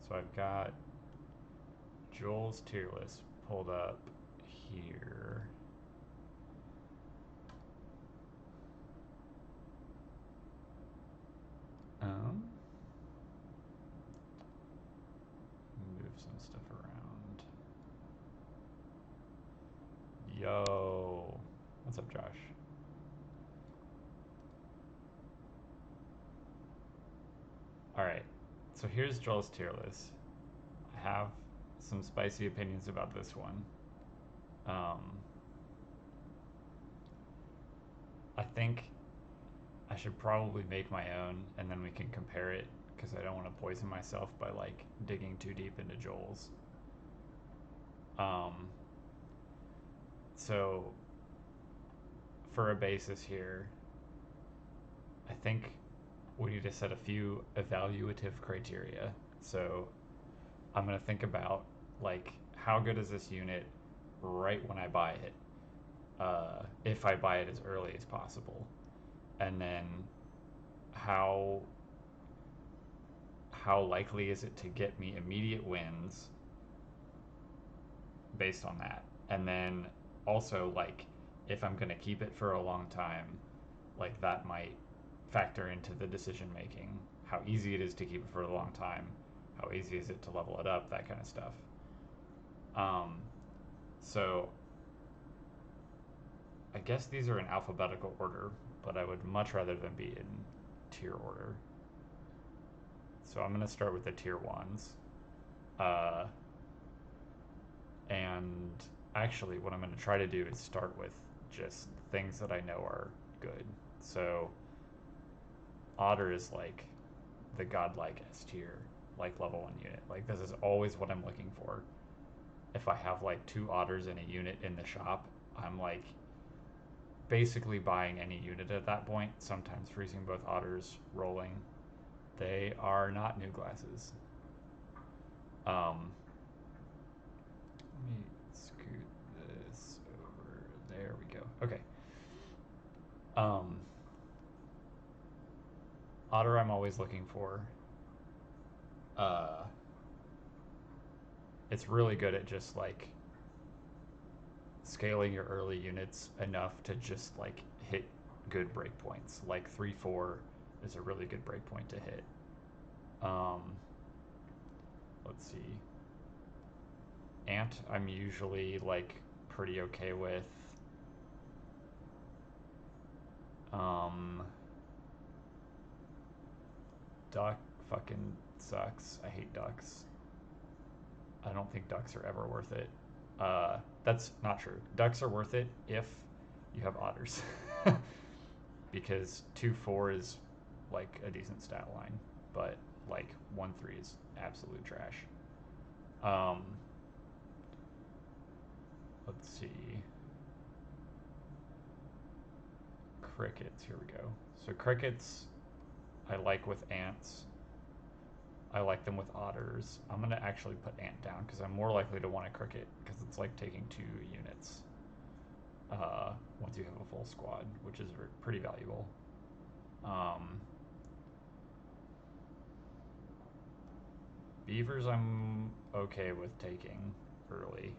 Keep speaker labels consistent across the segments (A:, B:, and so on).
A: So I've got Joel's tier list pulled up here. Move some stuff around. Yo, what's up, Josh? All right, so here's Joel's tier list. I have some spicy opinions about this one. Um, I think I should probably make my own and then we can compare it because I don't want to poison myself by like digging too deep into Joel's. Um, so for a basis here, I think we need to set a few evaluative criteria. So I'm going to think about like how good is this unit right when I buy it, if I buy it as early as possible, and then how how likely is it to get me immediate wins based on that, and then also like if I'm going to keep it for a long time, like that might factor into the decision making, how easy it is to keep it for a long time, how easy is it to level it up, that kind of stuff. um, so I guess these are in alphabetical order, but I would much rather them be in tier order. So I'm going to start with the tier ones. Uh, and actually, what I'm going to try to do is start with just things that I know are good. So Otter is like the godlike S tier, like level 1 unit. Like, this is always what I'm looking for. If I have like 2 Otters in a unit in the shop, I'm like basically buying any unit at that point, sometimes freezing both Otters, rolling. They are not new glasses. Let me scoot this over. There we go. Okay. Um, Otter, I'm always looking for. Uh, it's really good at just like scaling your early units enough to just like hit good breakpoints. Like 3-4 is a really good breakpoint to hit. Um, let's see. Ant, I'm usually like pretty okay with. Um, Duck fucking sucks. I hate ducks. I don't think ducks are ever worth it. That's not true. Ducks are worth it if you have otters, because 2-4 is like a decent stat line, but like 1-3 is absolute trash. Um, let's see. Crickets. Here we go. So crickets, I like with ants. I like them with otters. I'm gonna actually put ant down because I'm more likely to want a cricket because it's like taking 2 units once you have a full squad, which is pretty valuable. Um, Beavers, I'm okay with taking early.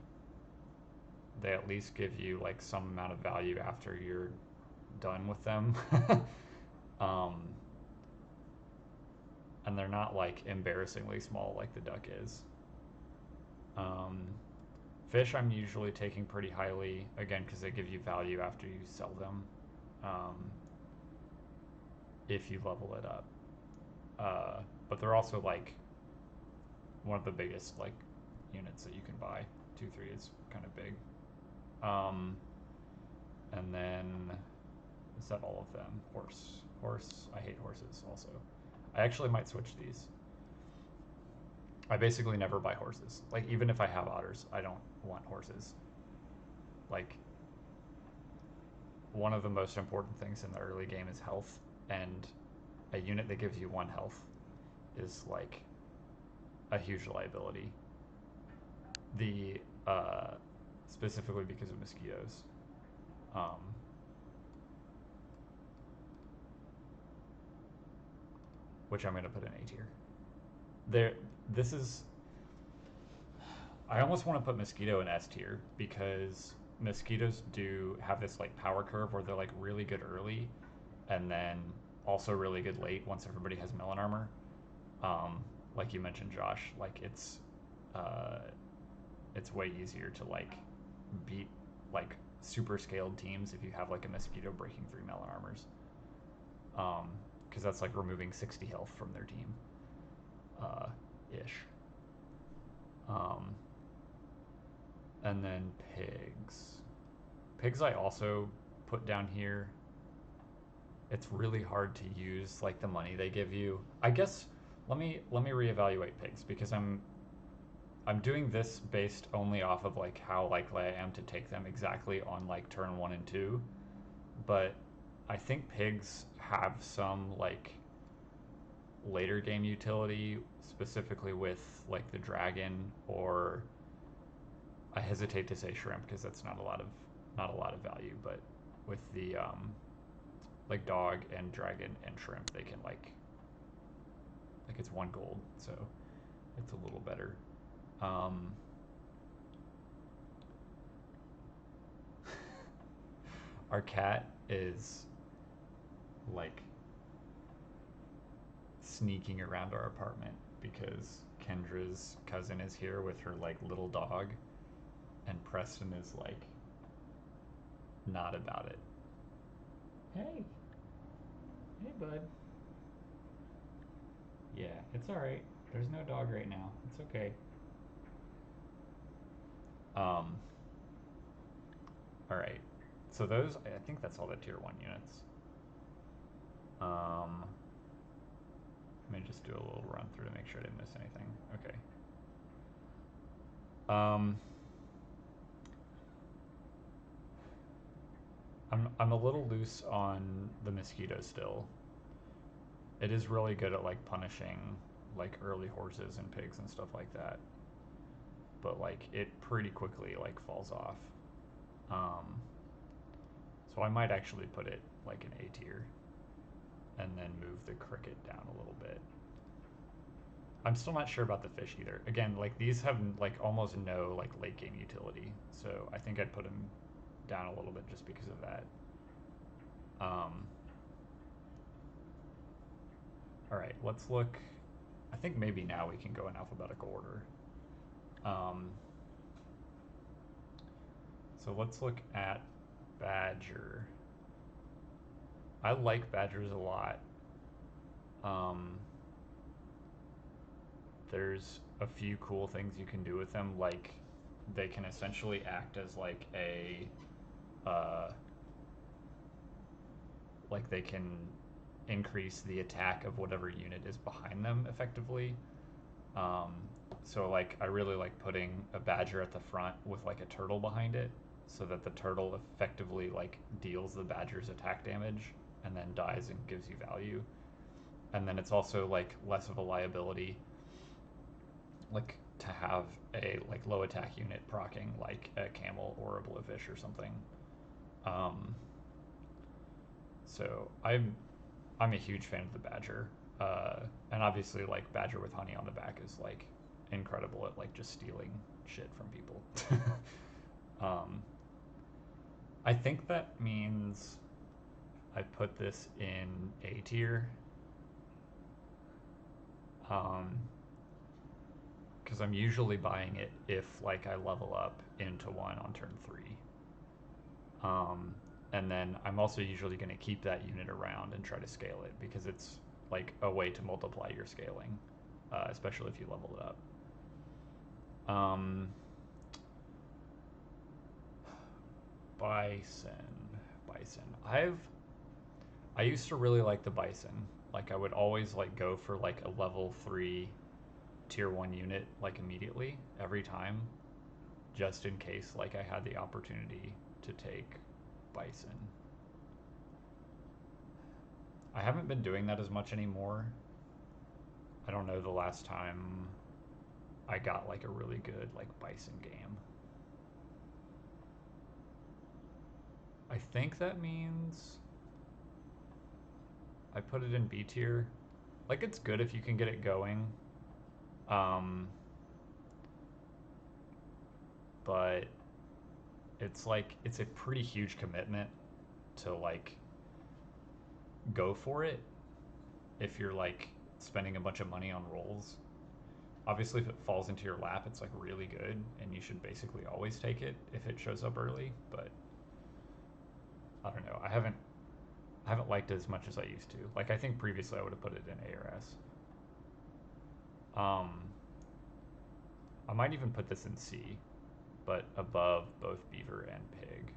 A: They at least give you like some amount of value after you're done with them. um, and they're not like embarrassingly small like the duck is. Um, Fish, I'm usually taking pretty highly, again, because they give you value after you sell them, um, if you level it up. But they're also like one of the biggest like units that you can buy. 2-3 is kind of big. Um, and then is that all of them? Horse. I hate horses also. I actually might switch these. I basically never buy horses. Like, even if I have otters, I don't want horses. Like, one of the most important things in the early game is health, and a unit that gives you 1 health is like a huge liability. The specifically because of mosquitoes. Um, which I'm going to put in A tier. this is, I almost want to put mosquito in S tier because mosquitoes do have this like power curve where they're like really good early and then also really good late once everybody has melon armor. Like you mentioned, Josh, like uh, it's way easier to like beat like super scaled teams if you have like a mosquito breaking 3 melon armors. Because that's like removing 60 health from their team, ish. Um, and then pigs. Pigs I also put down here. It's really hard to use like the money they give you. I guess let me reevaluate pigs because I'm doing this based only off of like how likely I am to take them exactly on like turn 1 and 2. But I think pigs have some like later game utility, specifically with like the dragon, or I hesitate to say shrimp because that's not a lot of value, but with the like dog and dragon and shrimp, they can like it's 1 gold, so it's a little better. Um, our cat is like sneaking around our apartment because Kendra's cousin is here with her like little dog, and Preston is like not about it. Hey, hey, bud. Yeah, it's all right. There's no dog right now. It's okay. Um, all right. So those, I think that's all the tier 1 units. Um, Let me just do a little run through to make sure I didn't miss anything. Okay. Um, I'm a little loose on the mosquito still. It is really good at like punishing like early horses and pigs and stuff like that. But like it pretty quickly like falls off. Um, so I might actually put it like an A tier and then move the cricket down a little bit. I'm still not sure about the fish either. Again, like these have like almost no like late game utility, so I think I'd put them down a little bit just because of that. Um, all right, let's look. I think maybe now we can go in alphabetical order. Um, so let's look at Badger. I like Badgers a lot. Um, there's a few cool things you can do with them, like they can essentially act as uh, like they can increase the attack of whatever unit is behind them effectively. Um, so like I really like putting a badger at the front with like a turtle behind it, so that the turtle effectively like deals the badger's attack damage and then dies and gives you value. And then it's also like less of a liability, like to have a like low attack unit procking like a camel or a blowfish or something. Um, so I'm a huge fan of the badger, and obviously like badger with honey on the back is like incredible at like just stealing shit from people. um, I think that means I put this in A tier, um, because I'm usually buying it if like I level up into 1 on turn 3. Um, and then I'm also usually going to keep that unit around and try to scale it because it's like a way to multiply your scaling, especially if you level it up. Bison, Bison. I used to really like the Bison. Like I would always like go for like a level 3 tier 1 unit like immediately every time, just in case like I had the opportunity to take Bison. I haven't been doing that as much anymore. I don't know the last time I got like a really good like Bison game. I think that means I put it in B tier. Like it's good if you can get it going. Um, but it's like it's a pretty huge commitment to like go for it if you're like spending a bunch of money on rolls. Obviously, if it falls into your lap, it's like really good, and you should basically always take it if it shows up early. But I don't know. I haven't liked it as much as I used to. Like I think previously I would have put it in ARS. Um, I might even put this in C, but above both beaver and pig.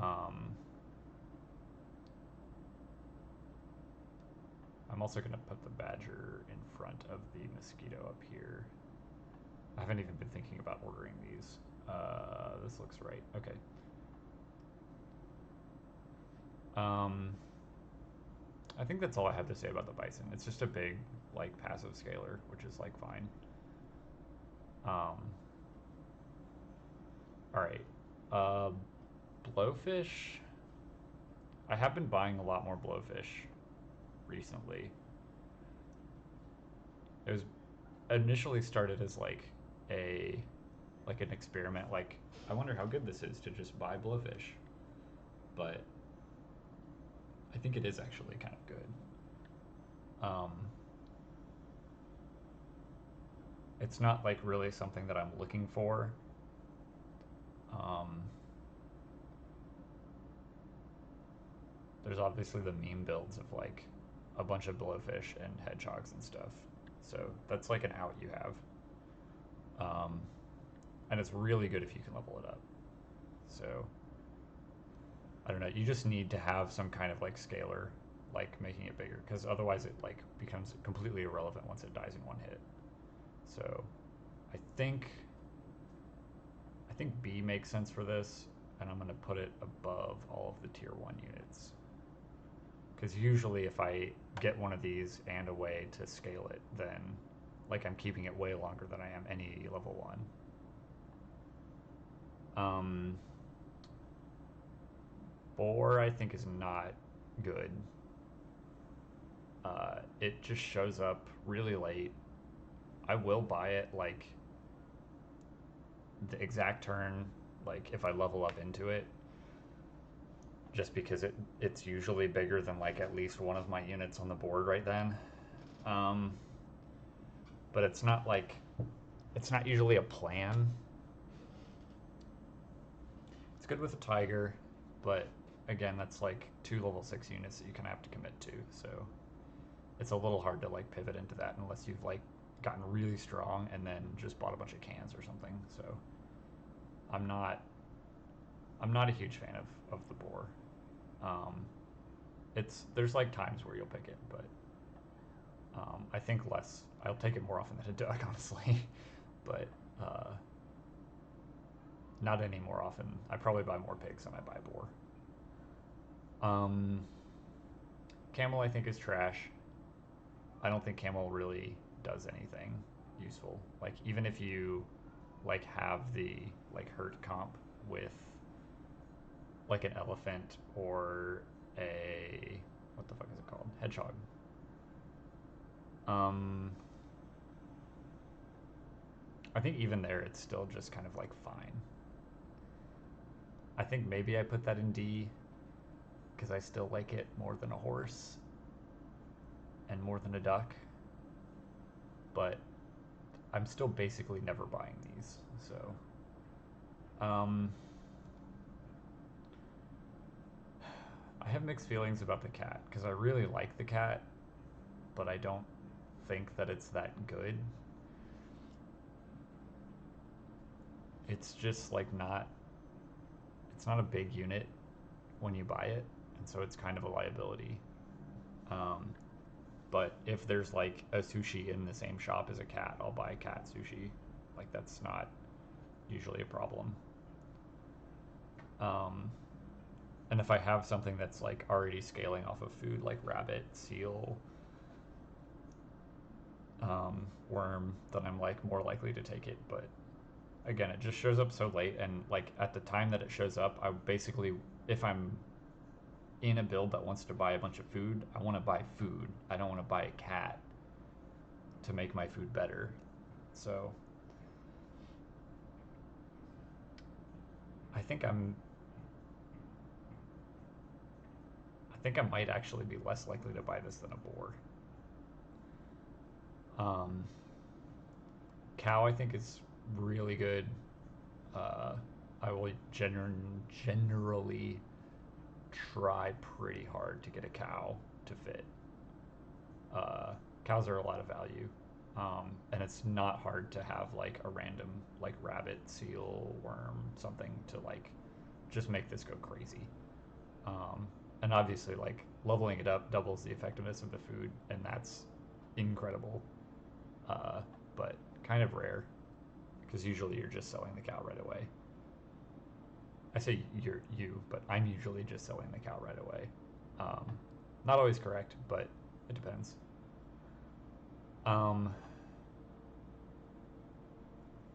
A: Um, I'm also going to put the badger in front of the mosquito up here. I haven't even been thinking about ordering these. This looks right. Okay. Um, I think that's all I have to say about the bison. It's just a big, like, passive scaler, which is, like, fine. Um, all right. Uh, blowfish. I have been buying a lot more blowfish recently. It was initially started as a like an experiment. Like, I wonder how good this is to just buy blowfish, but I think it is actually kind of good. Um, it's not like really something that I'm looking for. Um, there's obviously the meme builds of like a bunch of blowfish and hedgehogs and stuff. So that's like an out you have. Um, and it's really good if you can level it up. So I don't know. You just need to have some kind of like scaler, like making it bigger, because otherwise it like becomes completely irrelevant once it dies in one hit. So I think I think B makes sense for this, and I'm going to put it above all of the tier 1 units. Because usually if I get one of these and a way to scale it, then like I'm keeping it way longer than I am any level 1. 4 I think is not good. It just shows up really late. I will buy it like the exact turn, like if I level up into it, just because it's usually bigger than like at least one of my units on the board right then. Um, but it's not usually a plan. It's good with a tiger, but again, that's like 2 level 6 units that you kind of have to commit to. So it's a little hard to like pivot into that unless you've like gotten really strong and then just bought a bunch of cans or something. So I'm not I'm not a huge fan of the boar. Um, there's like times where you'll pick it, but I think less. I'll take it more often than a duck, honestly, but uh, not any more often. I probably buy more pigs than I buy boar. Um, camel I think is trash. I don't think camel really does anything useful. Like even if you like have the like hurt comp with like an elephant or a what the fuck is it called? Hedgehog. Um, I think even there it's still just kind of like fine. I think maybe I put that in D because I still like it more than a horse and more than a duck. But I'm still basically never buying these. So, I have mixed feelings about the cat because I really like the cat, but I don't think that it's that good. It's just like it's not a big unit when you buy it, and so it's kind of a liability. Um, but if there's like a sushi in the same shop as a cat, I'll buy cat sushi. Like that's not usually a problem. Um, and if I have something that's like already scaling off of food, like rabbit, seal, worm, then I'm like more likely to take it. But again, it just shows up so late, and like at the time that it shows up, I basically, if I'm in a build that wants to buy a bunch of food, I want to buy food. I don't want to buy a cat to make my food better. So I think I might actually be less likely to buy this than a boar. Um, Cow I think is really good. Uh, I will generally try pretty hard to get a cow to fit. Uh, Cows are a lot of value. And it's not hard to have like a random like rabbit, seal, worm, something to like just make this go crazy. Um, and obviously like leveling it up doubles the effectiveness of the food, and that's incredible. Uh, but kind of rare because usually you're just selling the cow right away. I say you, but I'm usually just selling the cow right away. Um, Not always correct, but it depends. Um,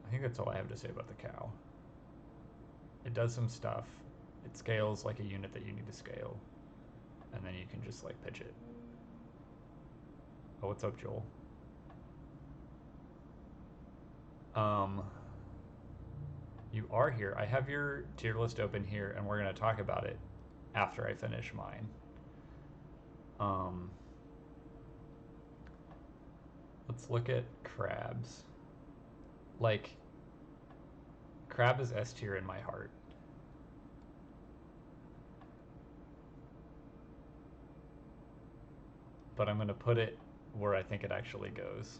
A: I think that's all I have to say about the cow. It does some stuff. It scales like a unit that you need to scale, and then you can just like pitch it. Oh, what's up, Joel? Um, you are here. I have your tier list open here, and we're going to talk about it after I finish mine. Um, let's look at crabs. Like, crab is S tier in my heart. But I'm going to put it where I think it actually goes.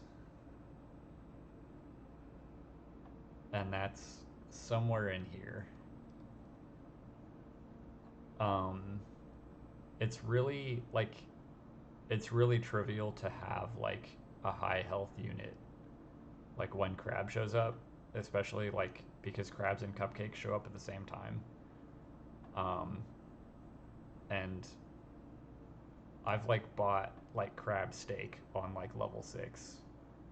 A: And that's somewhere in here. Um, it's really like it's really trivial to have like a high health unit like when crab shows up, especially like because crabs and cupcakes show up at the same time. Um, and I've like bought like crab steak on like level 6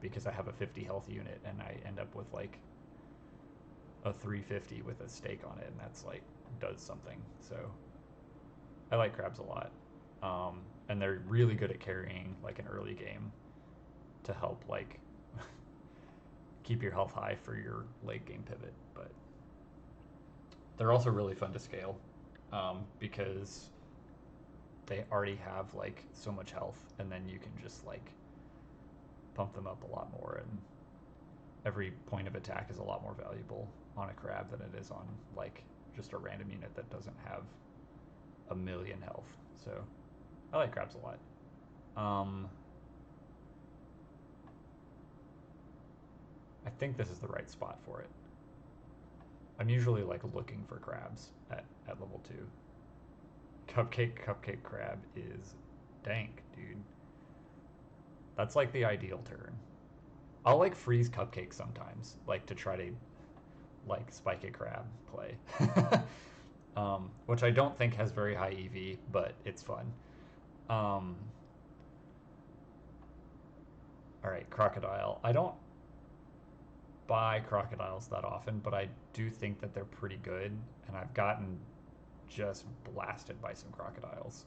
A: because I have a 50 health unit and I end up with like a 350 with a steak on it, and that's like does something. So I like crabs a lot. And they're really good at carrying like an early game to help like keep your health high for your late game pivot. But they're also really fun to scale because they already have like so much health, and then you can just like pump them up a lot more, and every point of attack is a lot more valuable on a crab than it is on like just a random unit that doesn't have a million health. So I like crabs a lot. I think this is the right spot for it. I'm usually like looking for crabs at level 2. Cupcake crab is dank, dude. That's like the ideal turn. I'll like freeze cupcake sometimes, like to try to like spike a crab play. Which I don't think has very high EV, but it's fun. Um, all right, crocodile. I don't buy crocodiles that often, but I do think that they're pretty good, and I've gotten just blasted by some crocodiles.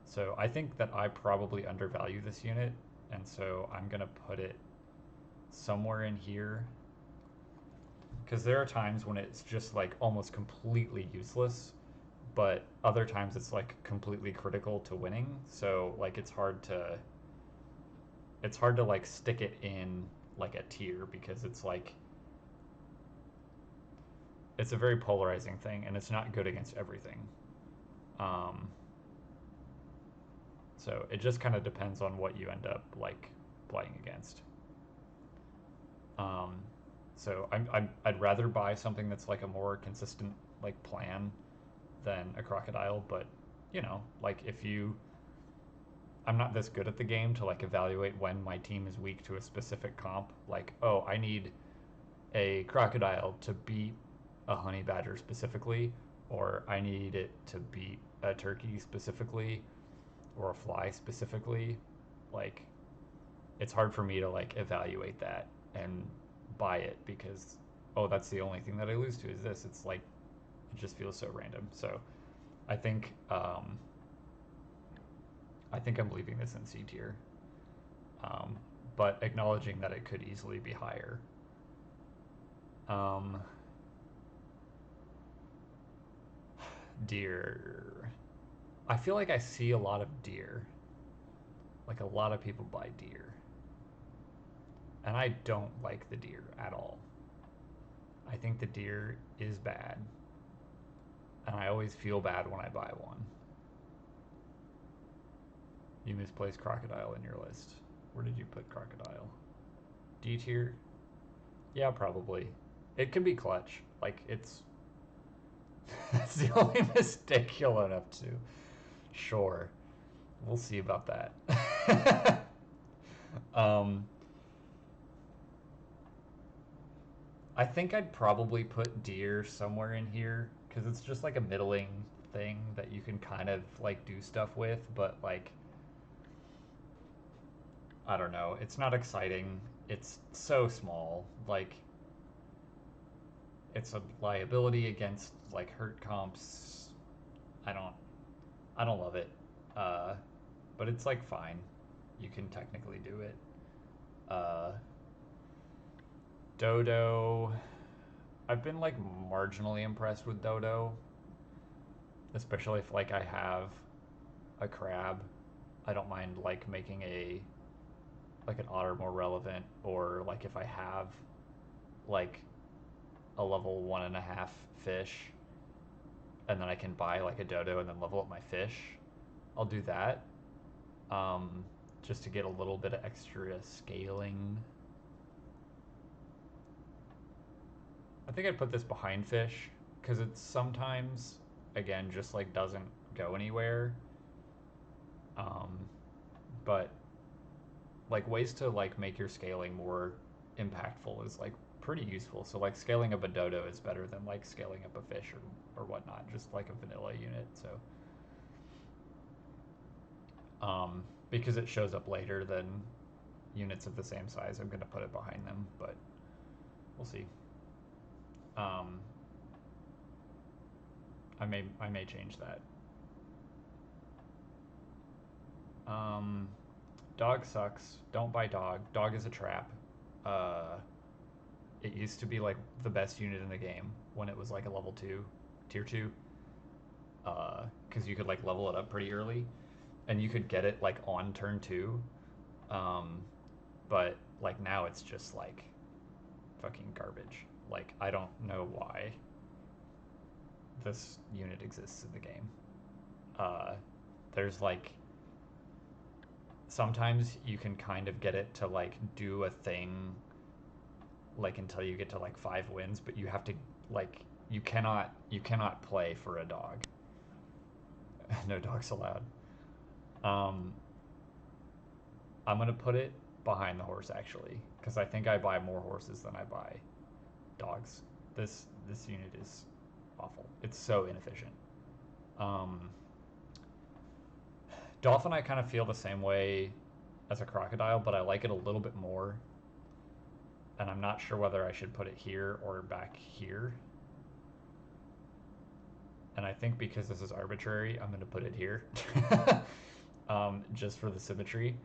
A: So I think that I probably undervalue this unit, and so I'm gonna put it somewhere in here because there are times when it's just like almost completely useless, but other times it's like completely critical to winning. So like it's hard to like stick it in like a tier because it's like it's a very polarizing thing, and it's not good against everything. Um, so it just kind of depends on what you end up like playing against. Um, so I'd rather buy something that's like a more consistent like plan than a crocodile, but you know, like if you I'm not this good at the game to like evaluate when my team is weak to a specific comp. Like, oh, I need a crocodile to beat a honey badger specifically, or I need it to beat a turkey specifically, or a fly specifically. Like, it's hard for me to like evaluate that and buy it because oh, that's the only thing that I lose to is this. It's like it just feels so random. So I think I think I'm leaving this in C tier. Um, but acknowledging that it could easily be higher. Um, Deer. I feel like I see a lot of deer. Like a lot of people buy deer. And I don't like the deer at all. I think the deer is bad. And I always feel bad when I buy one. You misplaced crocodile in your list. Where did you put crocodile? D tier? Yeah, probably. It can be clutch. Like, it's... That's the only mistake you'll own up to. Sure. We'll see about that. um, I think I'd probably put deer somewhere in here because it's just like a middling thing that you can kind of like do stuff with, but like I don't know, it's not exciting. It's so small. Like it's a liability against like hurt comps. I don't I don't love it. Uh, but it's like fine. You can technically do it. Uh, Dodo. I've been like marginally impressed with Dodo, especially if like I have a crab. I don't mind like making a like an otter more relevant, or like if I have like a level 1.5 fish, and then I can buy like a dodo and then level up my fish. I'll do that, um, just to get a little bit of extra scaling. I think I'd put this behind fish because it sometimes, again, just like doesn't go anywhere. Um, but like ways to like make your scaling more impactful is like pretty useful. So like scaling up a dodo is better than like scaling up a fish or whatnot, just like a vanilla unit. So because it shows up later than units of the same size, I'm gonna put it behind them, but we'll see. Um, I may change that. Um, Dog sucks. Don't buy dog. Dog is a trap. Uh, it used to be like the best unit in the game when it was like a level 2, tier 2. Because you could like level it up pretty early, and you could get it like on turn 2. Um, but like now it's just like fucking garbage. Like I don't know why this unit exists in the game. Uh, there's like sometimes you can kind of get it to like do a thing like until you get to like 5 wins, but you have to like you cannot play for a dog. No dogs allowed. Um, I'm gonna put it behind the horse actually because I think I buy more horses than I buy dogs. This unit is awful. It's so inefficient. Um, Dolphin I kind of feel the same way as a crocodile, but I like it a little bit more. And I'm not sure whether I should put it here or back here. And I think because this is arbitrary, I'm going to put it here. Just for the symmetry.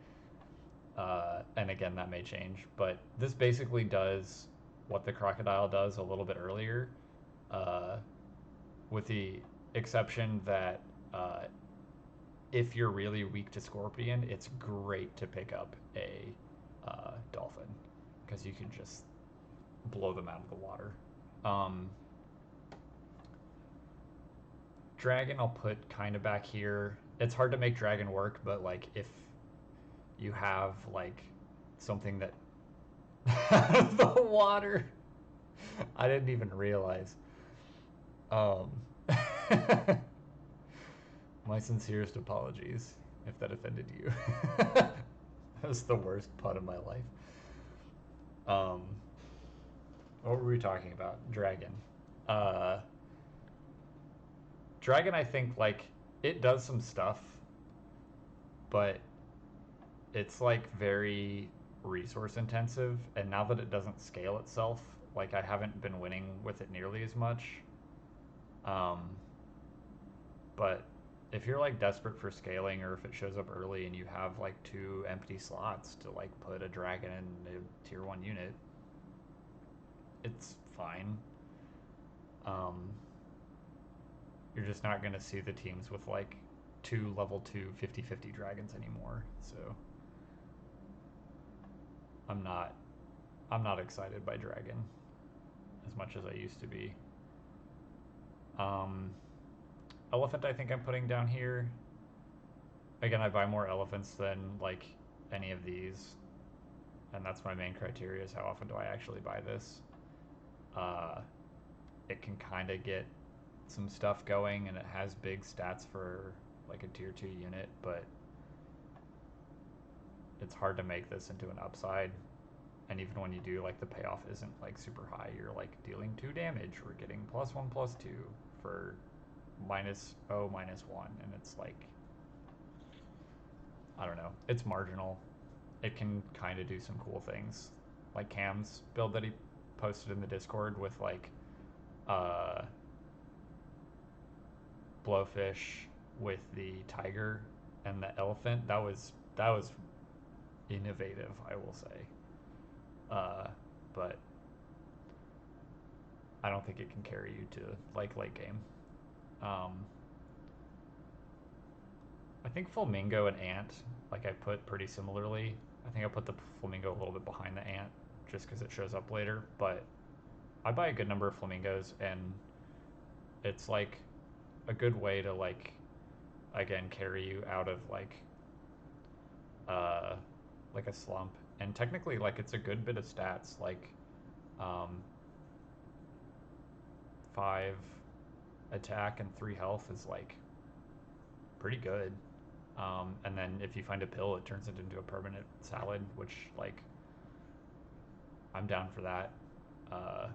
A: And again, that may change. But this basically does what the crocodile does a little bit earlier. With the exception that if you're really weak to scorpion, it's great to pick up a dolphin because you can just blow them out of the water. Dragon I'll put kind of back here. It's hard to make dragon work, but like if you have like something that out of the water, I didn't even realize. Um, my sincerest apologies if that offended you. That was the worst pun of my life. Um, what were we talking about? Dragon. Uh, Dragon, I think, like, it does some stuff, but it's, like, very resource intensive, and now that it doesn't scale itself, like, I haven't been winning with it nearly as much. But if you're like desperate for scaling, or if it shows up early and you have like 2 empty slots to like put a dragon in a tier 1 unit, it's fine. Um, you're just not going to see the teams with like 2 level 2 50/50 dragons anymore. So I'm not I'm not excited by dragon as much as I used to be. Um, elephant I think I'm putting down here. Again, I buy more elephants than like any of these, and that's my main criteria, is how often do I actually buy this. Uh, it can kind of get some stuff going, and it has big stats for like a tier 2 unit, but it's hard to make this into an upside. And even when you do, like, the payoff isn't like super high. You're like dealing 2 damage or getting +1/+2 for -0/-1, and it's like, I don't know, it's marginal. It can kind of do some cool things, like Cam's build that he posted in the Discord with like uh, Blowfish with the tiger and the elephant. That was innovative, I will say. Uh, but I don't think it can carry you to like late game. Um, I think Flamingo and Ant, like, I put pretty similarly. I think I put the Flamingo a little bit behind the Ant just because it shows up later. But I buy a good number of Flamingos, and it's like a good way to like, again, carry you out of uh like a slump. And technically, like, it's a good bit of stats. Like, um, 5 attack and 3 health is like pretty good. And then if you find a pill, it turns it into a permanent salad, which, like, I'm down for that. Uh,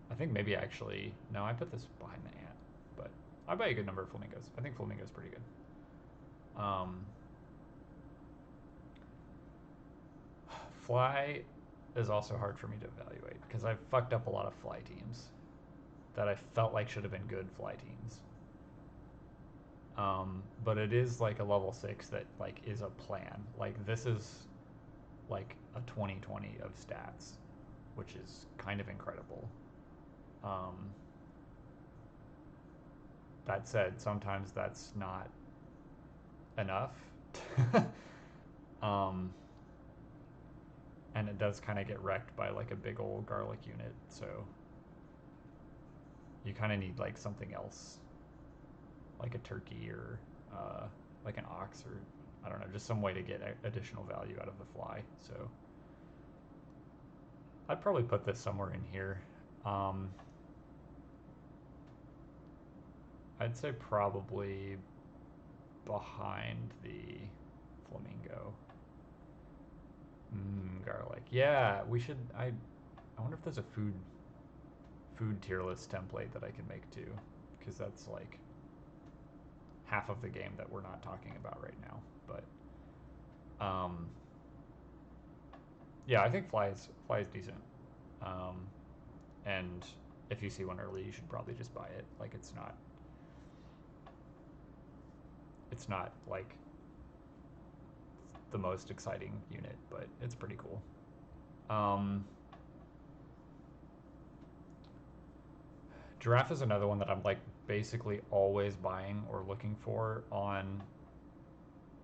A: I think maybe actually, no, I put this behind the ant, but I buy a good number of flamingos. I think flamingo's pretty good. Um, fly is also hard for me to evaluate because I've fucked up a lot of fly teams that I felt like should have been good fly teams. But it is like a level 6 that like is a plan. Like, this is like a 20/20 of stats, which is kind of incredible. Um, that said, sometimes that's not enough. um, and it does kind of get wrecked by like a big old garlic unit. So you kind of need like something else, like a turkey, or like an ox, or I don't know, just some way to get additional value out of the fly. So I'd probably put this somewhere in here. Um, I'd say probably behind the flamingo. Garlic. Yeah, we should. I wonder if there's a food tier list template that I can make too, because that's like half of the game that we're not talking about right now. But yeah, I think fly is decent. Um, and if you see one early, you should probably just buy it. Like, it's not like the most exciting unit, but it's pretty cool. Um, Giraffe is another one that I'm like basically always buying or looking for on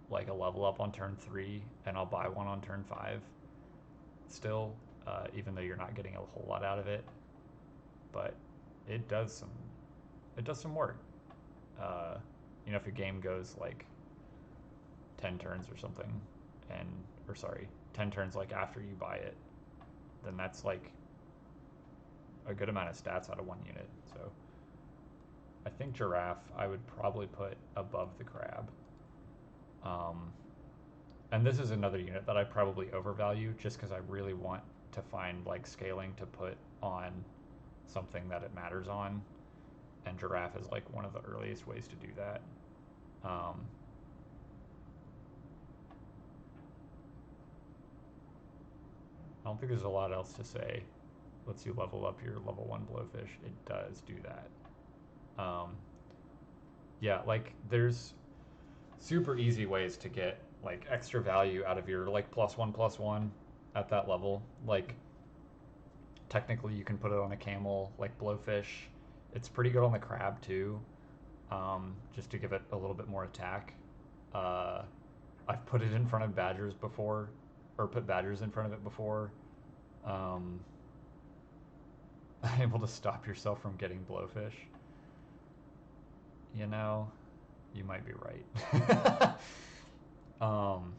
A: like a level up on turn 3, and I'll buy one on turn 5 still, even though you're not getting a whole lot out of it. But it does some work. Uh, if your game goes like 10 turns or something, and or sorry, 10 turns like after you buy it, then that's like a good amount of stats out of one unit. So I think Giraffe I would probably put above the crab. Um, and this is another unit that I probably overvalue just because I really want to find like scaling to put on something that it matters on, and Giraffe is like one of the earliest ways to do that. Um, I don't think there's a lot else to say. Lets you level up your level 1 blowfish. It does do that. Um, Yeah, like there's super easy ways to get like extra value out of your like plus one at that level. Like technically you can put it on a camel, like blowfish. It's pretty good on the crab too, just to give it a little bit more attack. Uh, I've put it in front of badgers before, or put badgers in front of it before. Um, able to stop yourself from getting blowfish. You know, you might be right. um,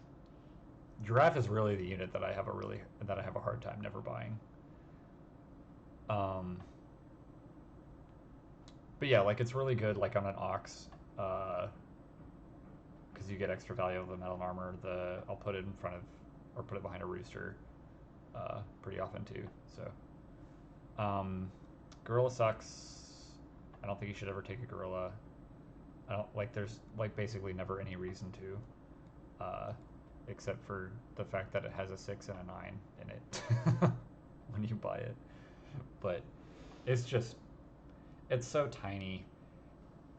A: Giraffe is really the unit that I have a hard time never buying. Um, but yeah, like it's really good like on an ox, because you get extra value of the metal armor. I'll put it in front of or put it behind a rooster, pretty often too. So gorilla sucks. I don't think you should ever take a gorilla. I don't like. There's like basically never any reason to, except for the fact that it has a 6 and a 9 in it when you buy it. But it's just it's so tiny.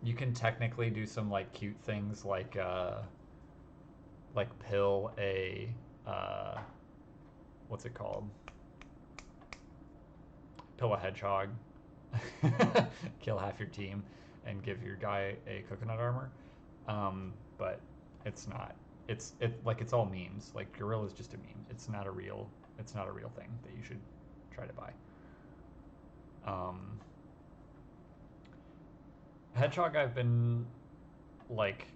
A: You can technically do some like cute things like pill a uh, what's it called? Pill a hedgehog, kill half your team, and give your guy a coconut armor. But it's not. It's all memes. Like Gorilla's just a meme. It's not a real. It's not a real thing that you should try to buy. Um, Hedgehog, I've been like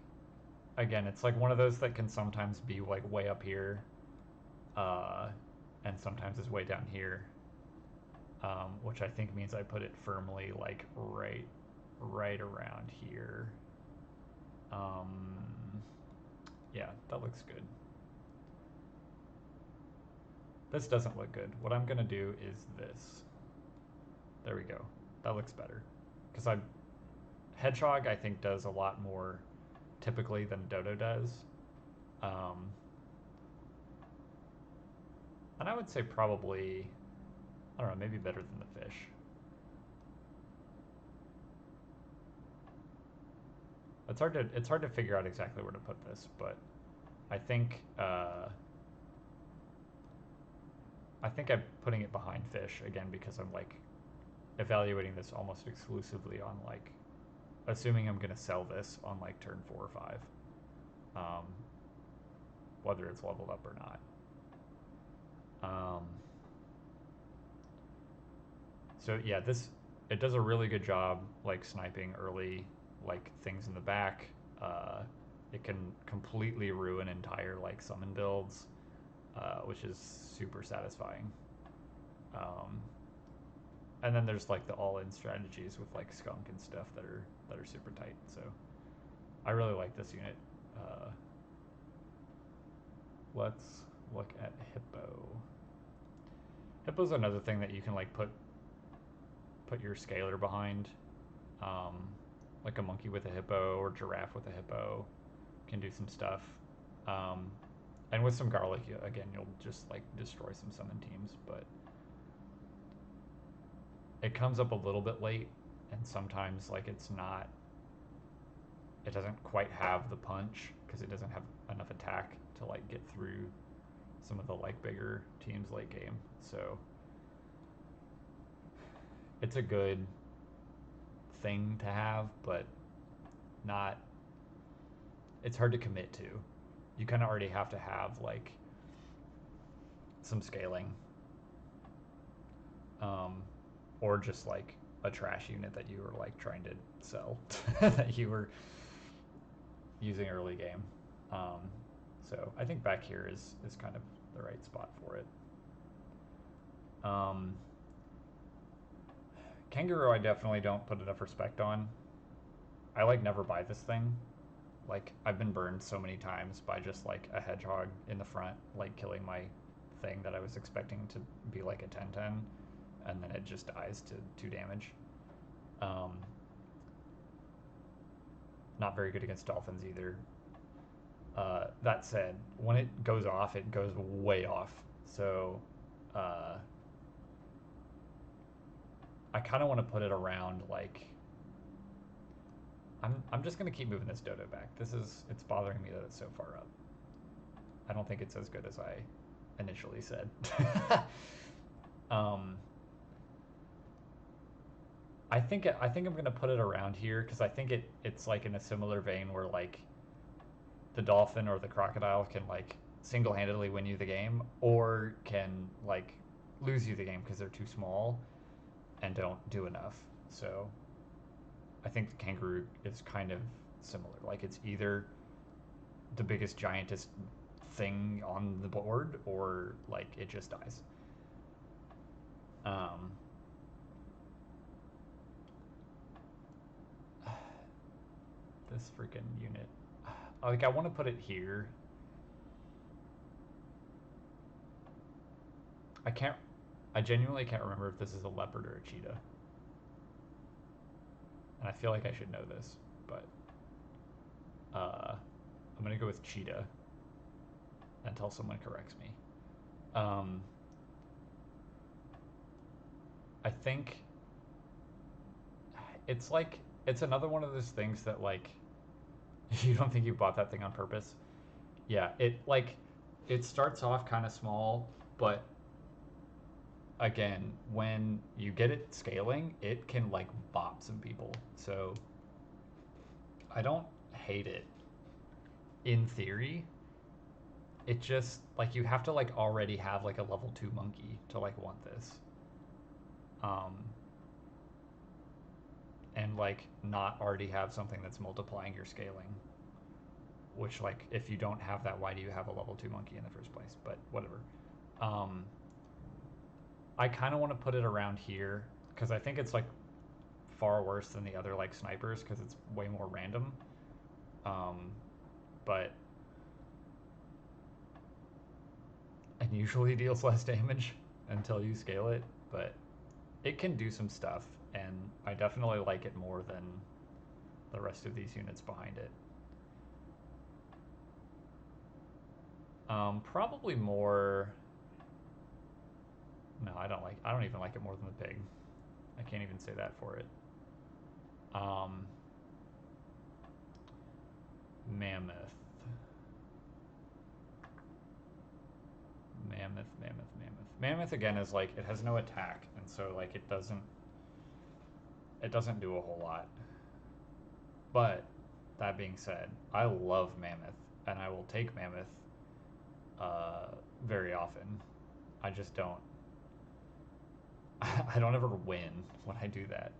A: again. It's like one of those that can sometimes be like way up here, uh, and sometimes is way down here, which I think means I put it firmly like right around here. Um, yeah, that looks good. This doesn't look good. What I'm gonna do is this. There we go. That looks better. Because I Hedgehog I think does a lot more typically than Dodo does. Um, and I would say probably I don't know, maybe better than the fish. It's hard to figure out exactly where to put this, but I think I think I'm putting it behind fish again because I'm like evaluating this almost exclusively on like assuming I'm gonna sell this on like turn 4 or 5, um, whether it's leveled up or not. Um, so yeah, this it does a really good job like sniping early like things in the back. Uh, it can completely ruin entire like summon builds, which is super satisfying. Um, and then there's like the all-in strategies with like skunk and stuff that are super tight. So I really like this unit. Uh, let's look at hippo. Hippo's another thing that you can like put your scaler behind, um, like a monkey with a hippo or giraffe with a hippo can do some stuff. Um, and with some garlic, again, you'll just like destroy some summon teams. But it comes up a little bit late, and sometimes like it doesn't quite have the punch because it doesn't have enough attack to like get through some of the like bigger teams late game. So it's a good thing to have, but not. It's hard to commit to. You kind of already have to have like some scaling, um, or just like a trash unit that you were like trying to sell that you were using early game. Um, so I think back here is kind of the right spot for it. Um, Kangaroo, I definitely don't put enough respect on. I like never buy this thing. Like I've been burned so many times by just like a hedgehog in the front, like killing my thing that I was expecting to be like a 10/10, and then it just dies to 2 damage. Um, not very good against dolphins either. That said, when it goes off, it goes way off. So uh, I kind of want to put it around like I'm just gonna keep moving this dodo back. It's bothering me that it's so far up. I don't think it's as good as I initially said. um, I think I'm gonna put it around here because I think it's like in a similar vein where like the dolphin or the crocodile can like single-handedly win you the game or can like lose you the game because they're too small and don't do enough. So I think the kangaroo is kind of similar. Like it's either the biggest giantest thing on the board or like it just dies. Um, this freaking unit. Like I want to put it here. I can't. I genuinely can't remember if this is a leopard or a cheetah, and I feel like I should know this, but I'm gonna go with cheetah until someone corrects me. Um, I think it's like it's another one of those things that like you don't think you bought that thing on purpose. Yeah, it starts off kind of small, but again, when you get it scaling, it can like bop some people. So I don't hate it in theory. It just like you have to like already have like a level 2 monkey to like want this. Um and like not already have something that's multiplying your scaling. Which like if you don't have that, why do you have a level 2 monkey in the first place? But whatever. Um I kind of want to put it around here because I think it's like far worse than the other like snipers because it's way more random. Um, but and usually deals less damage until you scale it. But it can do some stuff, and I definitely like it more than the rest of these units behind it. Probably more. No, I don't like. I don't even like it more than the pig. I can't even say that for it. Um, mammoth. Mammoth again is like it has no attack, and so like it doesn't do a whole lot. But that being said, I love mammoth, and I will take mammoth very often. I just don't. I don't ever win when I do that.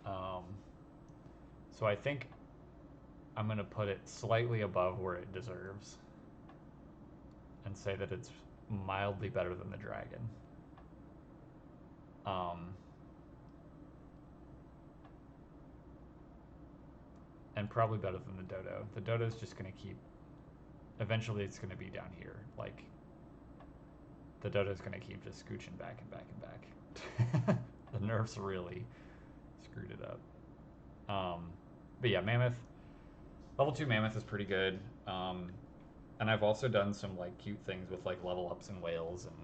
A: Um, so I think I'm gonna put it slightly above where it deserves, and say that it's mildly better than the dragon. Um, and probably better than the dodo. The dodo's just gonna keep. Eventually, it's gonna be down here. Like the dodo's gonna keep just scooching back and back and back. The nerfs really screwed it up. But yeah, mammoth. Level 2 mammoth is pretty good. And I've also done some like cute things with like level ups and whales and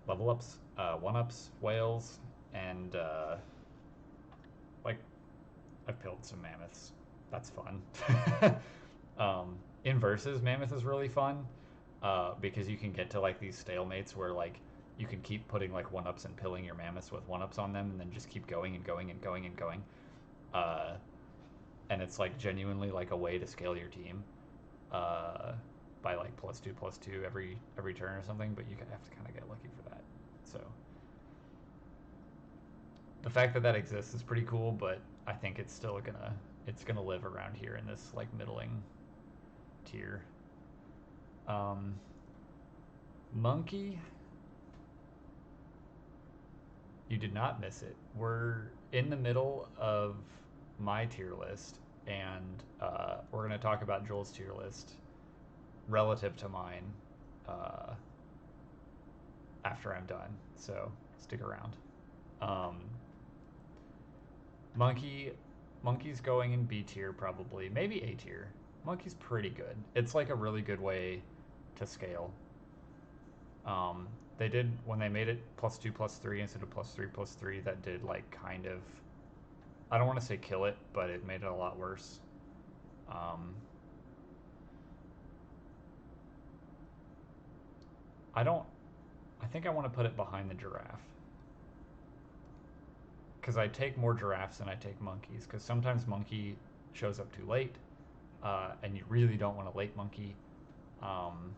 A: level ups, one ups, whales, and like I've killed some mammoths. That's fun. In versus, mammoth is really fun because you can get to like these stalemates where like you can keep putting like one ups and pilling your mammoths with one ups on them, and then just keep going and going and going and going. Uh, and it's like genuinely like a way to scale your team by like +2/+2 every turn or something. But you have to kind of get lucky for that. So the fact that that exists is pretty cool, but I think it's gonna live around here in this like middling tier. Um, monkey, you did not miss it. We're in the middle of my tier list, and we're gonna talk about Joel's tier list relative to mine uh, after I'm done. So stick around. Um, Monkey, Monkey's going in B tier probably, maybe A tier. Monkey's pretty good. It's like a really good way to scale. They did when they made it +2/+3 instead of +3/+3. That did like kind of I don't want to say kill it, but it made it a lot worse. Um, I don't. I think I want to put it behind the giraffe because I take more giraffes than I take monkeys. Because sometimes monkey shows up too late, and you really don't want a late monkey. Um,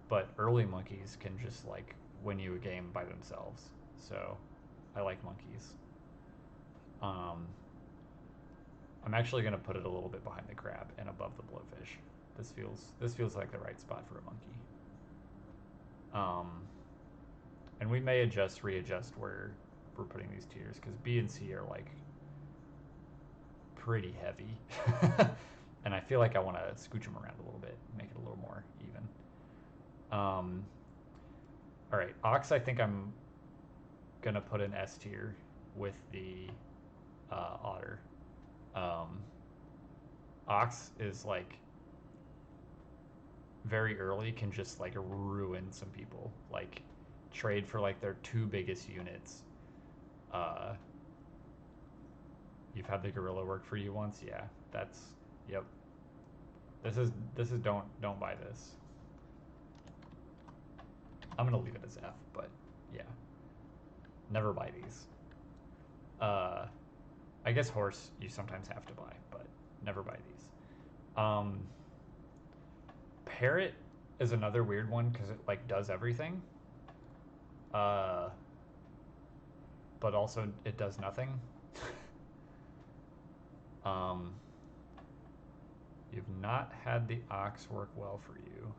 A: but early monkeys can just like win you a game by themselves. So I like monkeys. Um, I'm actually gonna put it a little bit behind the crab and above the blowfish. This feels like the right spot for a monkey. Um, and we may readjust where we're putting these tiers because B and C are like pretty heavy, and I feel like I want to scooch them around a little bit, make it a little more even. All right, ox. I think I'm gonna put an S tier with the otter. Um, ox is like very early can just like ruin some people. Like trade for like their two biggest units. Uh, you've had the gorilla work for you once, yeah. That's yep. This is don't buy this. I'm gonna leave it as F, but yeah, never buy these. Uh, I guess horse you sometimes have to buy, but never buy these. Um, Parrot is another weird one because it like does everything, uh, but also it does nothing. um, you've not had the ox work well for you.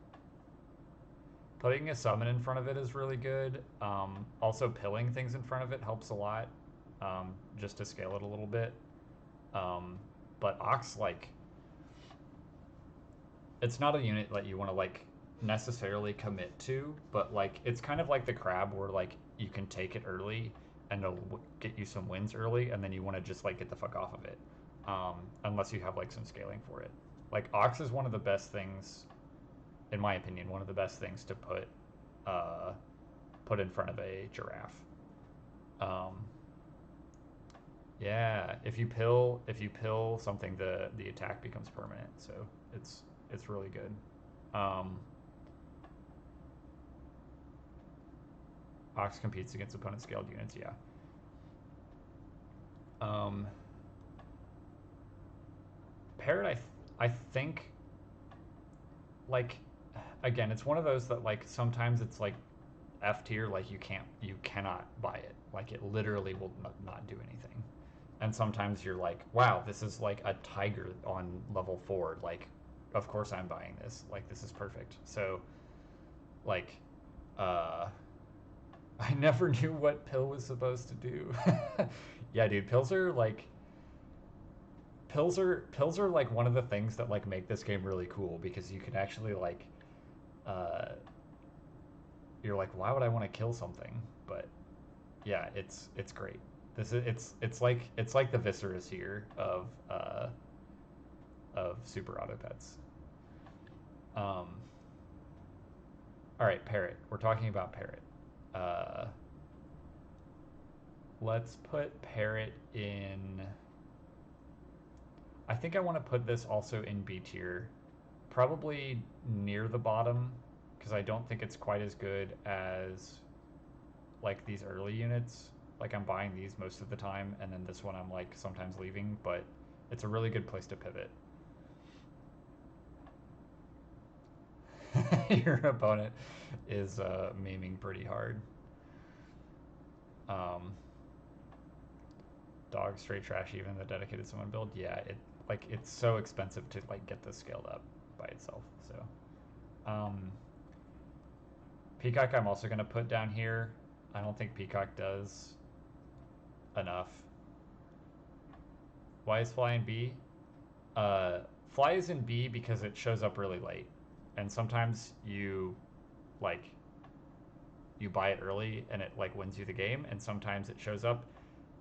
A: Putting a summon in front of it is really good. Also, pilling things in front of it helps a lot, just to scale it a little bit. But ox like it's not a unit that you want to like necessarily commit to, but like it's kind of like the crab where like you can take it early and it'll get you some wins early, and then you want to just like get the fuck off of it, unless you have like some scaling for it. Like ox is one of the best things, in my opinion, one of the best things to uh, put in front of a giraffe. Um, yeah, if you pill something, the attack becomes permanent, so it's really good. Um, Ox competes against opponent scaled units. Yeah. Um, Parrot, I think like again, it's one of those that like sometimes it's like F tier, like you cannot buy it. Like it literally will not do anything. And sometimes you're like, wow, this is like a tiger on level 4. Like, of course I'm buying this. Like this is perfect. So like uh I never knew what pill was supposed to do. Yeah, dude, pills are like one of the things that like make this game really cool because you can actually like uh you're like, why would I want to kill something? But yeah, it's great. This is it's like the Viscerus here of Super Auto Pets. Um, all right, Parrot. We're talking about Parrot. Uh, let's put Parrot in. I think I want to put this also in B tier, probably near the bottom, because I don't think it's quite as good as like these early units. Like I'm buying these most of the time, and then this one I'm like sometimes leaving, but it's a really good place to pivot. Your opponent is memeing pretty hard. Um, Dog straight trash, even the dedicated summon build. Yeah, it's so expensive to like get this scaled up by itself. So, Peacock I'm also gonna put down here. I don't think Peacock does enough. Why is Fly in B? Uh, Fly is in B because it shows up really late, and sometimes like you buy it early and it like wins you the game, and sometimes it shows up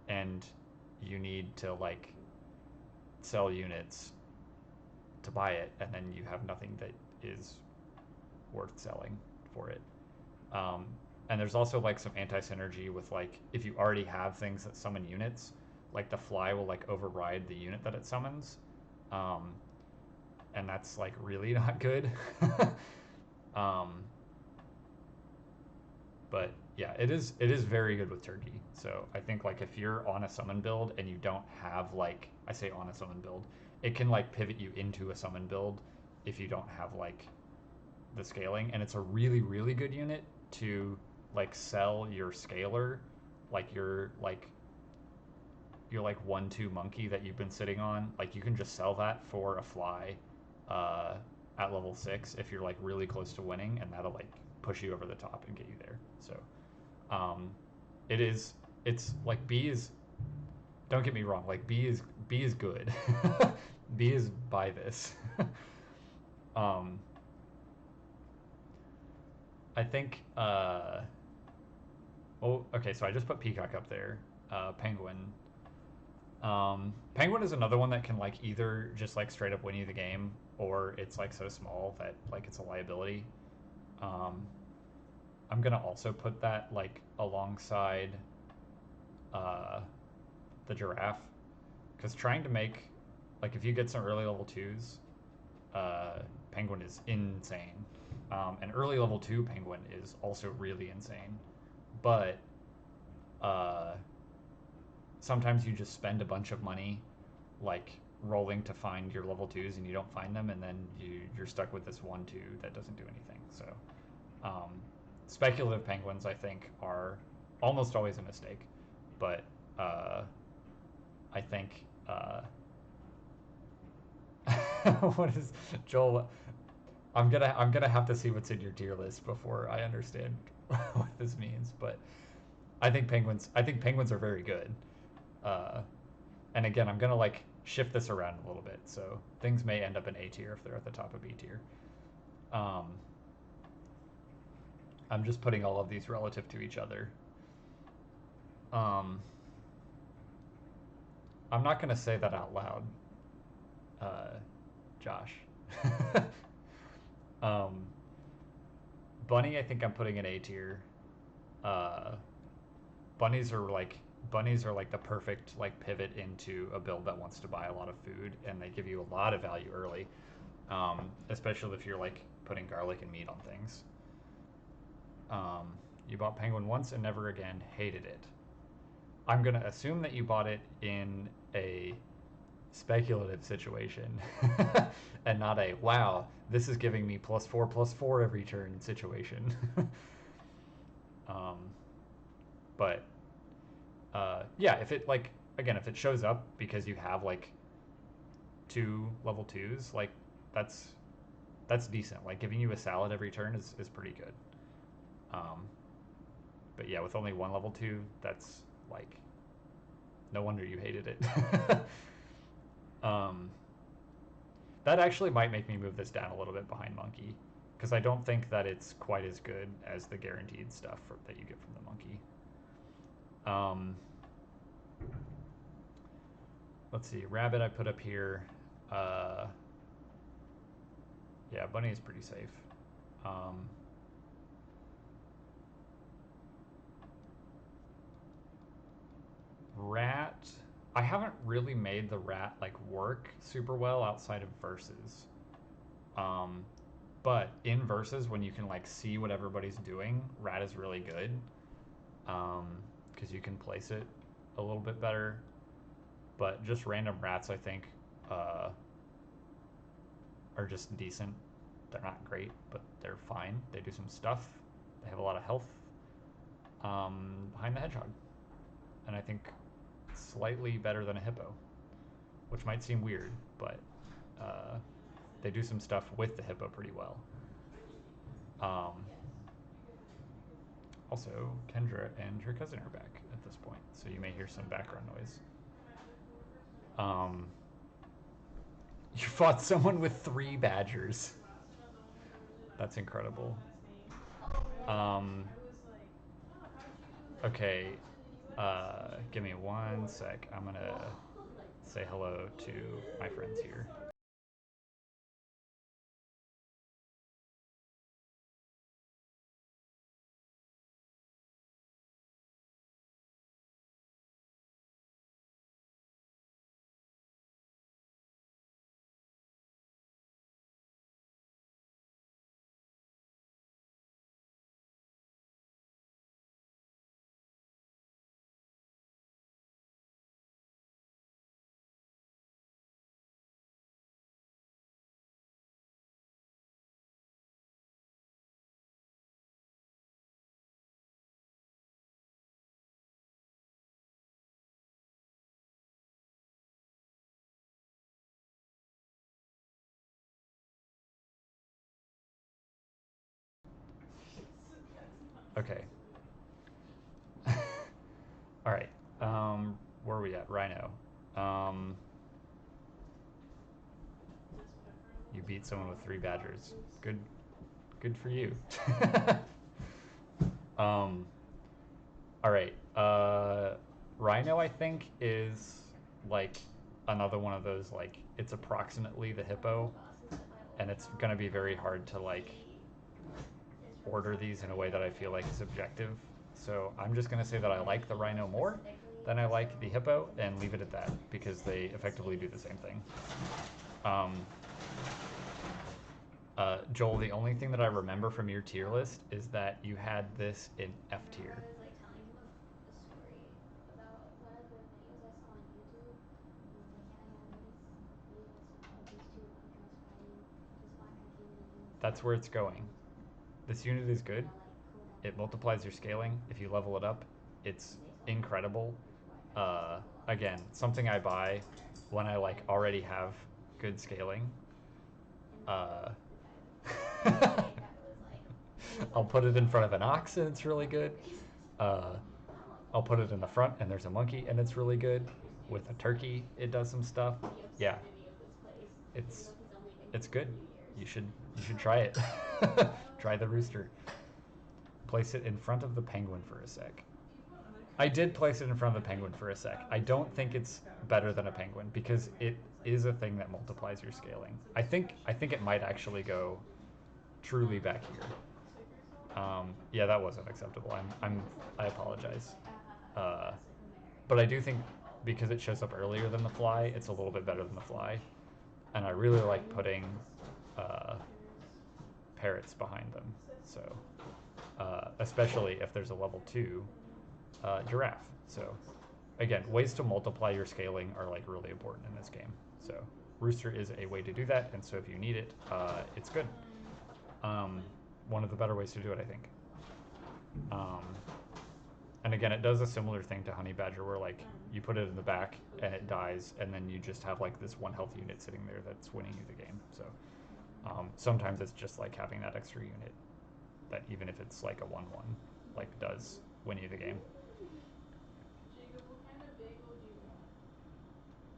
A: and you need to like sell units to buy it, and then you have nothing that is worth selling for it. And there's also like some anti synergy with like if you already have things that summon units, like the fly will like override the unit that it summons, um, and that's like really not good. um, but yeah, it is very good with turkey. So I think like if you're on a summon build and you don't have like I say on a summon build, it can like pivot you into a summon build if you don't have like the scaling, and it's a really really good unit to like sell your scaler, like your like 1/2 monkey that you've been sitting on. Like you can just sell that for a fly uh, at level 6 if you're like really close to winning, and that'll like push you over the top and get you there. So um, it is it's like B is, don't get me wrong, like B is good. B is buy this. um, I think oh okay, so I just put Peacock up there. Penguin. Penguin is another one that can like either just like straight up win you the game, or it's like so small that like it's a liability. Um, I'm gonna also put that like alongside uh, the giraffe, because trying to make like if you get some early level twos, penguin is insane, and early level two penguin is also really insane, but uh, sometimes you just spend a bunch of money like rolling to find your level twos and you don't find them, and then you're stuck with this 1/2 that doesn't do anything. So um, speculative penguins I think are almost always a mistake, but uh, I think what is Joel? I'm gonna have to see what's in your tier list before I understand what this means. But I think penguins are very good. Uh, and again, I'm gonna like shift this around a little bit, so things may end up in A tier if they're at the top of B tier. Um, I'm just putting all of these relative to each other. Um, I'm not gonna say that out loud, uh, Josh. um, Bunny, I think I'm putting in A tier. Uh, bunnies are like bunnies are like the perfect like pivot into a build that wants to buy a lot of food, and they give you a lot of value early, especially if you're like putting garlic and meat on things. You bought penguin once and never again, hated it. I'm gonna assume that you bought it in a speculative situation and not a wow, this is giving me +4/+4 every turn situation. um, but yeah, if it like again, if it shows up because you have like 2 level 2s, like that's that's decent. Like giving you a salad every turn is pretty good. Um, but yeah, with only 1 level 2, that's like no wonder you hated it. um, that actually might make me move this down a little bit behind monkey, because I don't think that it's quite as good as the guaranteed stuff that you get from the monkey. Um, let's see, rabbit I put up here. Uh, yeah, bunny is pretty safe. Um, rat, I haven't really made the rat like work super well outside of verses. Um, but in verses, when you can like see what everybody's doing, rat is really good, because you can place it a little bit better. But just random rats, I think, uh, are just decent. They're not great, but they're fine. They do some stuff. They have a lot of health. Behind the hedgehog, and I think slightly better than a hippo, which might seem weird, but uh, they do some stuff with the hippo pretty well. Um, Also, Kendra and her cousin are back at this point, so you may hear some background noise. Um, you fought someone with 3 badgers. That's incredible. Um, okay, give me 1 sec. I'm gonna say hello to my friends here. All right. Where are we at? Rhino. Um, you beat someone with 3 badgers. Good for you. um, all right. Rhino, I think, is like another one of those like it's approximately the hippo, and it's gonna be very hard to like order these in a way that I feel like is objective. So I'm just gonna say that I like the Rhino more than I like the hippo, and leave it at that because they effectively do the same thing. Um, Joel, the only thing that I remember from your tier list is that you had this in F tier. That's where it's going. This unit is good. It multiplies your scaling. If you level it up, it's incredible. Uh, Again, something I buy when I like already have good scaling. Uh, I'll put it in front of an ox and it's really good. Uh, I'll put it in the front and there's a monkey and it's really good. With a turkey, it does some stuff. Yeah, it's it's good. You should try it. Try the rooster. Place it in front of the penguin for a sec. I did place it in front of the penguin for a sec. I don't think it's better than a penguin because it is a thing that multiplies your scaling. I think it might actually go truly back here. Yeah, that wasn't acceptable. I apologize. Uh, but I do think because it shows up earlier than the fly, it's a little bit better than the fly, and I really like putting uh, parrots behind them. So especially if there's a level 2 giraffe. So again, ways to multiply your scaling are like really important in this game. So rooster is a way to do that, and so if you need it, it's good. Um, One of the better ways to do it, I think. Um, and again, it does a similar thing to honey badger, where like you put it in the back and it dies, and then you just have like this 1 health unit sitting there that's winning you the game. So sometimes it's just like having that extra unit that even if it's like a 1/1, like does win you the game.
B: Jacob, what kind of bagel do you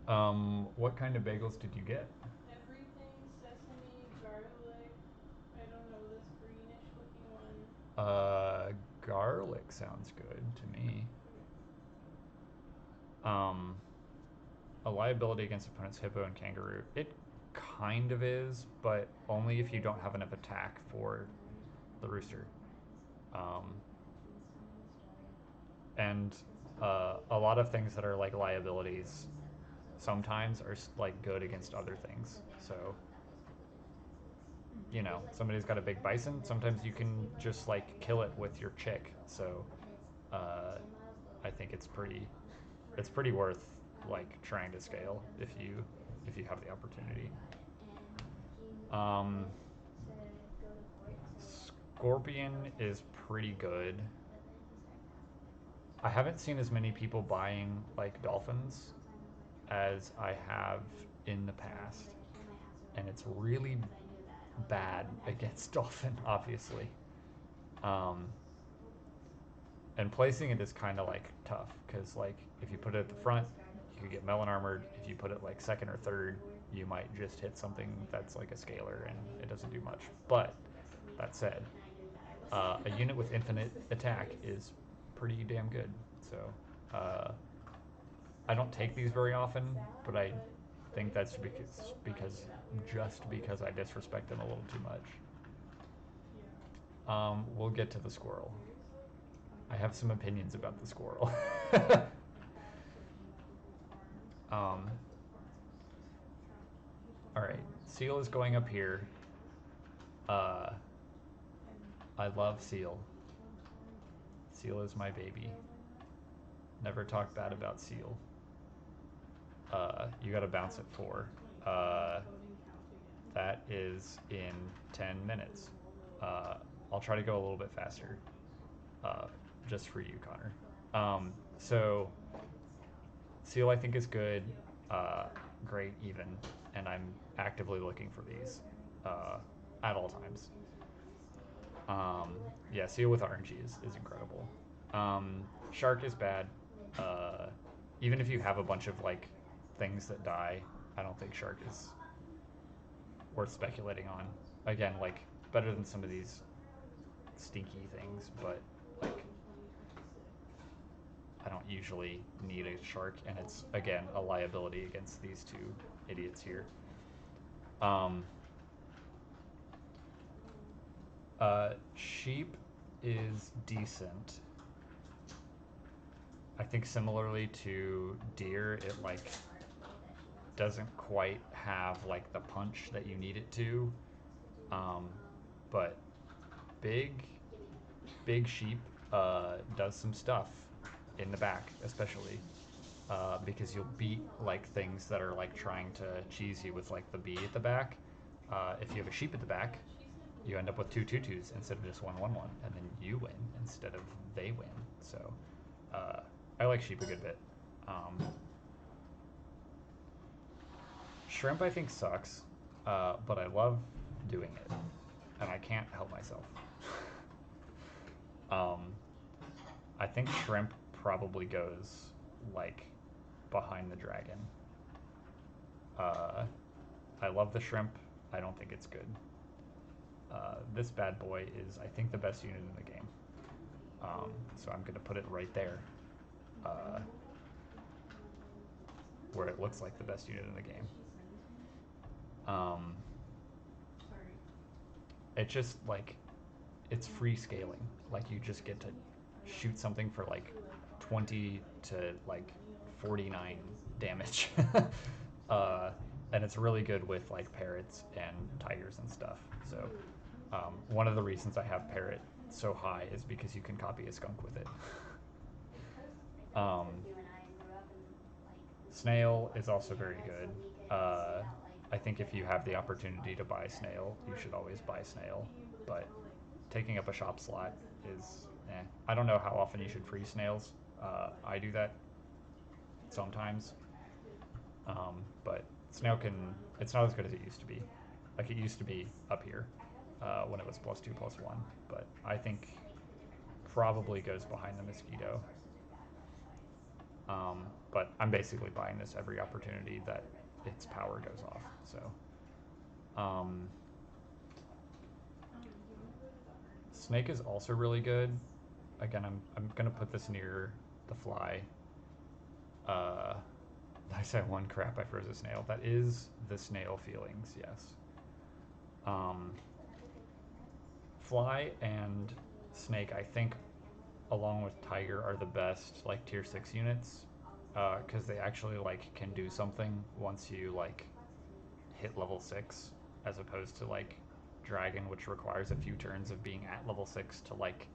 B: want?
A: What kind of bagels did you get?
B: Everything, sesame, garlic. I don't know, this greenish looking one.
A: Uh, Garlic sounds good to me. Um, a liability against opponents hippo and kangaroo. It kind of is, but only if you don't have enough attack for the rooster. Um, and a lot of things that are like liabilities sometimes are like good against other things. So somebody's got a big bison, sometimes you can just like kill it with your chick. So uh, I think it's pretty worth like trying to scale if you have the opportunity. Um, Scorpion is pretty good. I haven't seen as many people buying like dolphins as I have in the past, and it's really bad against dolphin, obviously. Um, and placing it is kind of like tough because like if you put it at the front, you could get melon armored. If you put it like second or third, you might just hit something that's like a scalar and it doesn't do much. But that said, a unit with infinite attack is pretty damn good. So uh, I don't take these very often, but I think that's because I disrespect them a little too much. We'll get to the squirrel. I have some opinions about the squirrel. um, all right, seal is going up here. Uh, I love seal. Seal is my baby. Never talk bad about seal. You got to bounce at 4. Uh, that is in 10 minutes. I'll try to go a little bit faster, uh, just for you, Connor. So seal I think is good, uh, great even, and I'm actively looking for these uh, at all times. Yeah, seal with RNG is incredible. Shark is bad. Uh, Even if you have a bunch of like things that die, I don't think shark is worth speculating on. Again, like better than some of these stinky things, but like I don't usually need a shark, and it's again a liability against these two idiots here. Um, Sheep is decent. I think similarly to deer, it like doesn't quite have like the punch that you need it to. Um, but big, big sheep does some stuff in the back, especially because you'll beat like things that are like trying to cheese you with like the bee at the back. If you have a sheep at the back, you end up with two tutus instead of just one, and then you win instead of they win. So uh, I like sheep a good bit. Um, Shrimp I think sucks, but I love doing it, and I can't help myself. um, I think shrimp probably goes like behind the dragon. Uh, I love the shrimp. I don't think it's good. This bad boy is, I think, the best unit in the game. So I'm going to put it right there, uh, where it looks like the best unit in the game. Um, it just like it's free scaling. Like you just get to shoot something for like 20 to like 49 damage. uh, and it's really good with like parrots and tigers and stuff. So one of the reasons I have parrot so high is because you can copy a skunk with it. um, Snail is also very good. Uh, I think if you have the opportunity to buy snail, you should always buy snail. But taking up a shop slot is, eh. I don't know how often you should free snails. I do that sometimes, but snail can. It's not as good as it used to be. Like it used to be up here when it was +2/+1, but I think probably goes behind the mosquito. But I'm basically buying this every opportunity that its power goes off. So um, snake is also really good. Again, I'm gonna put this near the fly. Uh, I said one crap. I froze a snail. That is the snail feelings. Yes. Um, Fly and snake, I think, along with tiger, are the best like tier 6 units because they actually like can do something once you like hit level 6, as opposed to like dragon, which requires a few turns of being at level 6 to like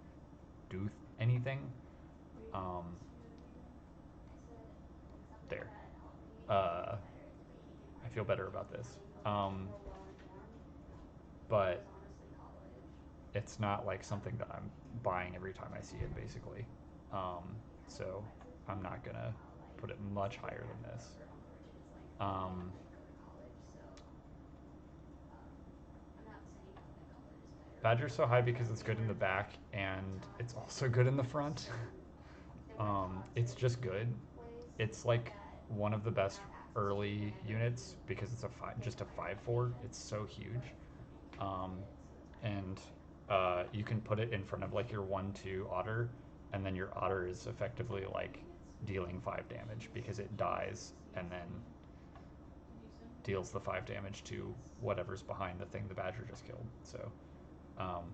A: do anything. Um, there. Uh, I feel better about this. Um, but it's not like something that I'm buying every time I see it, basically. Um, so I'm not gonna put it much higher than this. Um, Badger's so high because it's good in the back and it's also good in the front. It's just good. It's like one of the best early units because it's just a 5/4. It's so huge. Um, and you can put it in front of like your 1/2 Otter, and then your Otter is effectively like dealing 5 damage because it dies and then deals the 5 damage to whatever's behind the thing the Badger just killed. So um,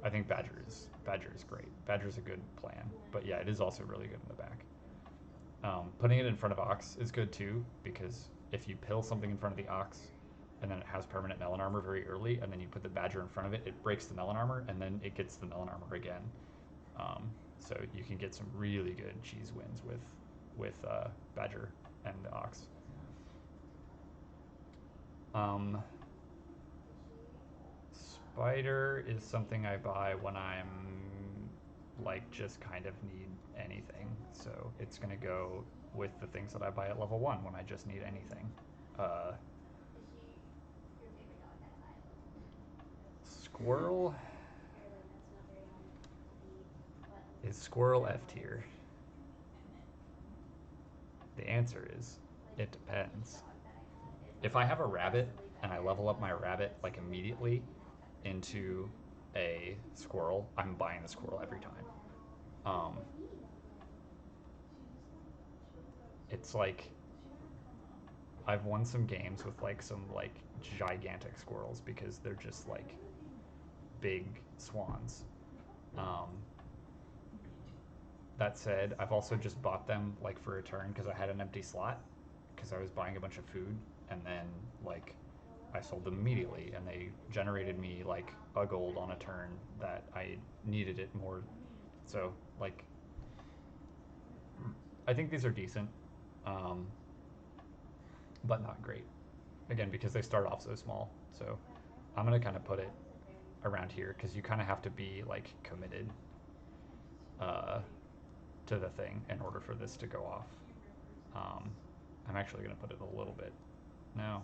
A: I think Badger is great. Badger is a good plan, but yeah, it is also really good in the back. Putting it in front of Ox is good too because if you pill something in front of the Ox and then it has permanent melon armor very early, and then you put the Badger in front of it, it breaks the melon armor, and then it gets the melon armor again. So you can get some really good cheese wins with Badger and the Ox. Um, Spider is something I buy when I'm like just kind of need anything. So it's gonna go with the things that I buy at level 1 when I just need anything. Uh, Squirrel is Squirrel F tier. The answer is it depends. If I have a rabbit and I level up my rabbit like immediately into a squirrel, I'm buying the squirrel every time. Um, it's like I've won some games with like some like gigantic squirrels because they're just like big swans. Um, that said, I've also just bought them like for a turn because I had an empty slot because I was buying a bunch of food, and then like I sold them immediately and they generated me like a gold on a turn that I needed it more. So like I think these are decent, um, but not great. Again, because they start off so small. So I'm gonna kind of put it around here because you kind of have to be like committed uh, to the thing in order for this to go off. Um, I'm actually gonna put it a little bit. No,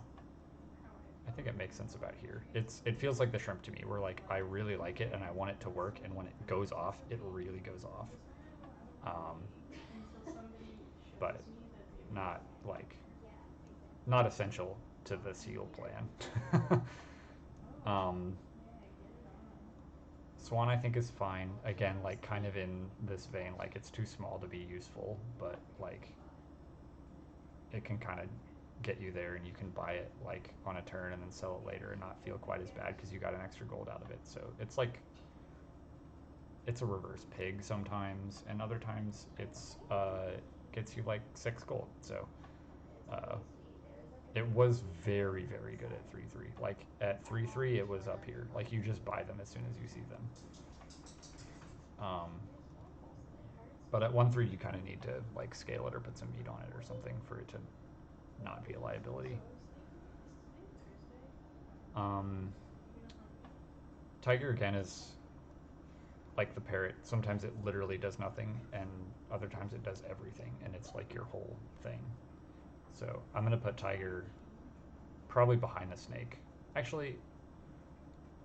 A: I think it makes sense about here. It feels like the shrimp to me, where like I really like it and I want it to work, and when it goes off, it really goes off. Um, but not like not essential to the seal plan. um, Swan I think is fine. Again, like kind of in this vein, like it's too small to be useful, but like it can kind of get you there and you can buy it like on a turn and then sell it later and not feel quite as bad because you got an extra gold out of it. So it's like it's a reverse pig sometimes, and other times it's gets you like 6 gold. So uh, it was very good at 3-3. Like at 3-3, it was up here. Like you just buy them as soon as you see them. Um, but at 1-3, you kind of need to like scale it or put some meat on it or something for it to not be a liability. Um, Tiger again is like the parrot. Sometimes it literally does nothing, and other times it does everything, and it's like your whole thing. So I'm gonna put tiger probably behind the snake. Actually,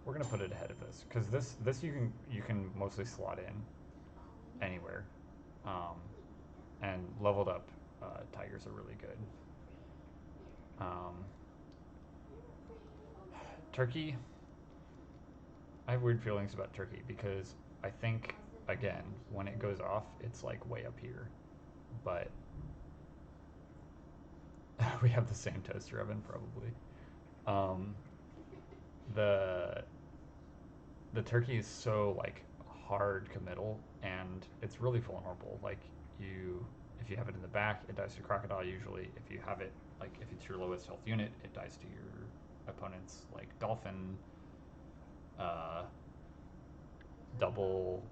A: we're gonna put it ahead of this because this you can mostly slot in anywhere, um, and leveled up tigers are really good. Um, Turkey, I have weird feelings about turkey because I think again when it goes off, it's like way up here, but we have the same toaster oven probably. Um, the the turkey is so like hard committal and it's really vulnerable. Like you, if you have it in the back, it dies to crocodile usually. If you have it like if it's your lowest health unit, it dies to your opponent's like dolphin, uh, double,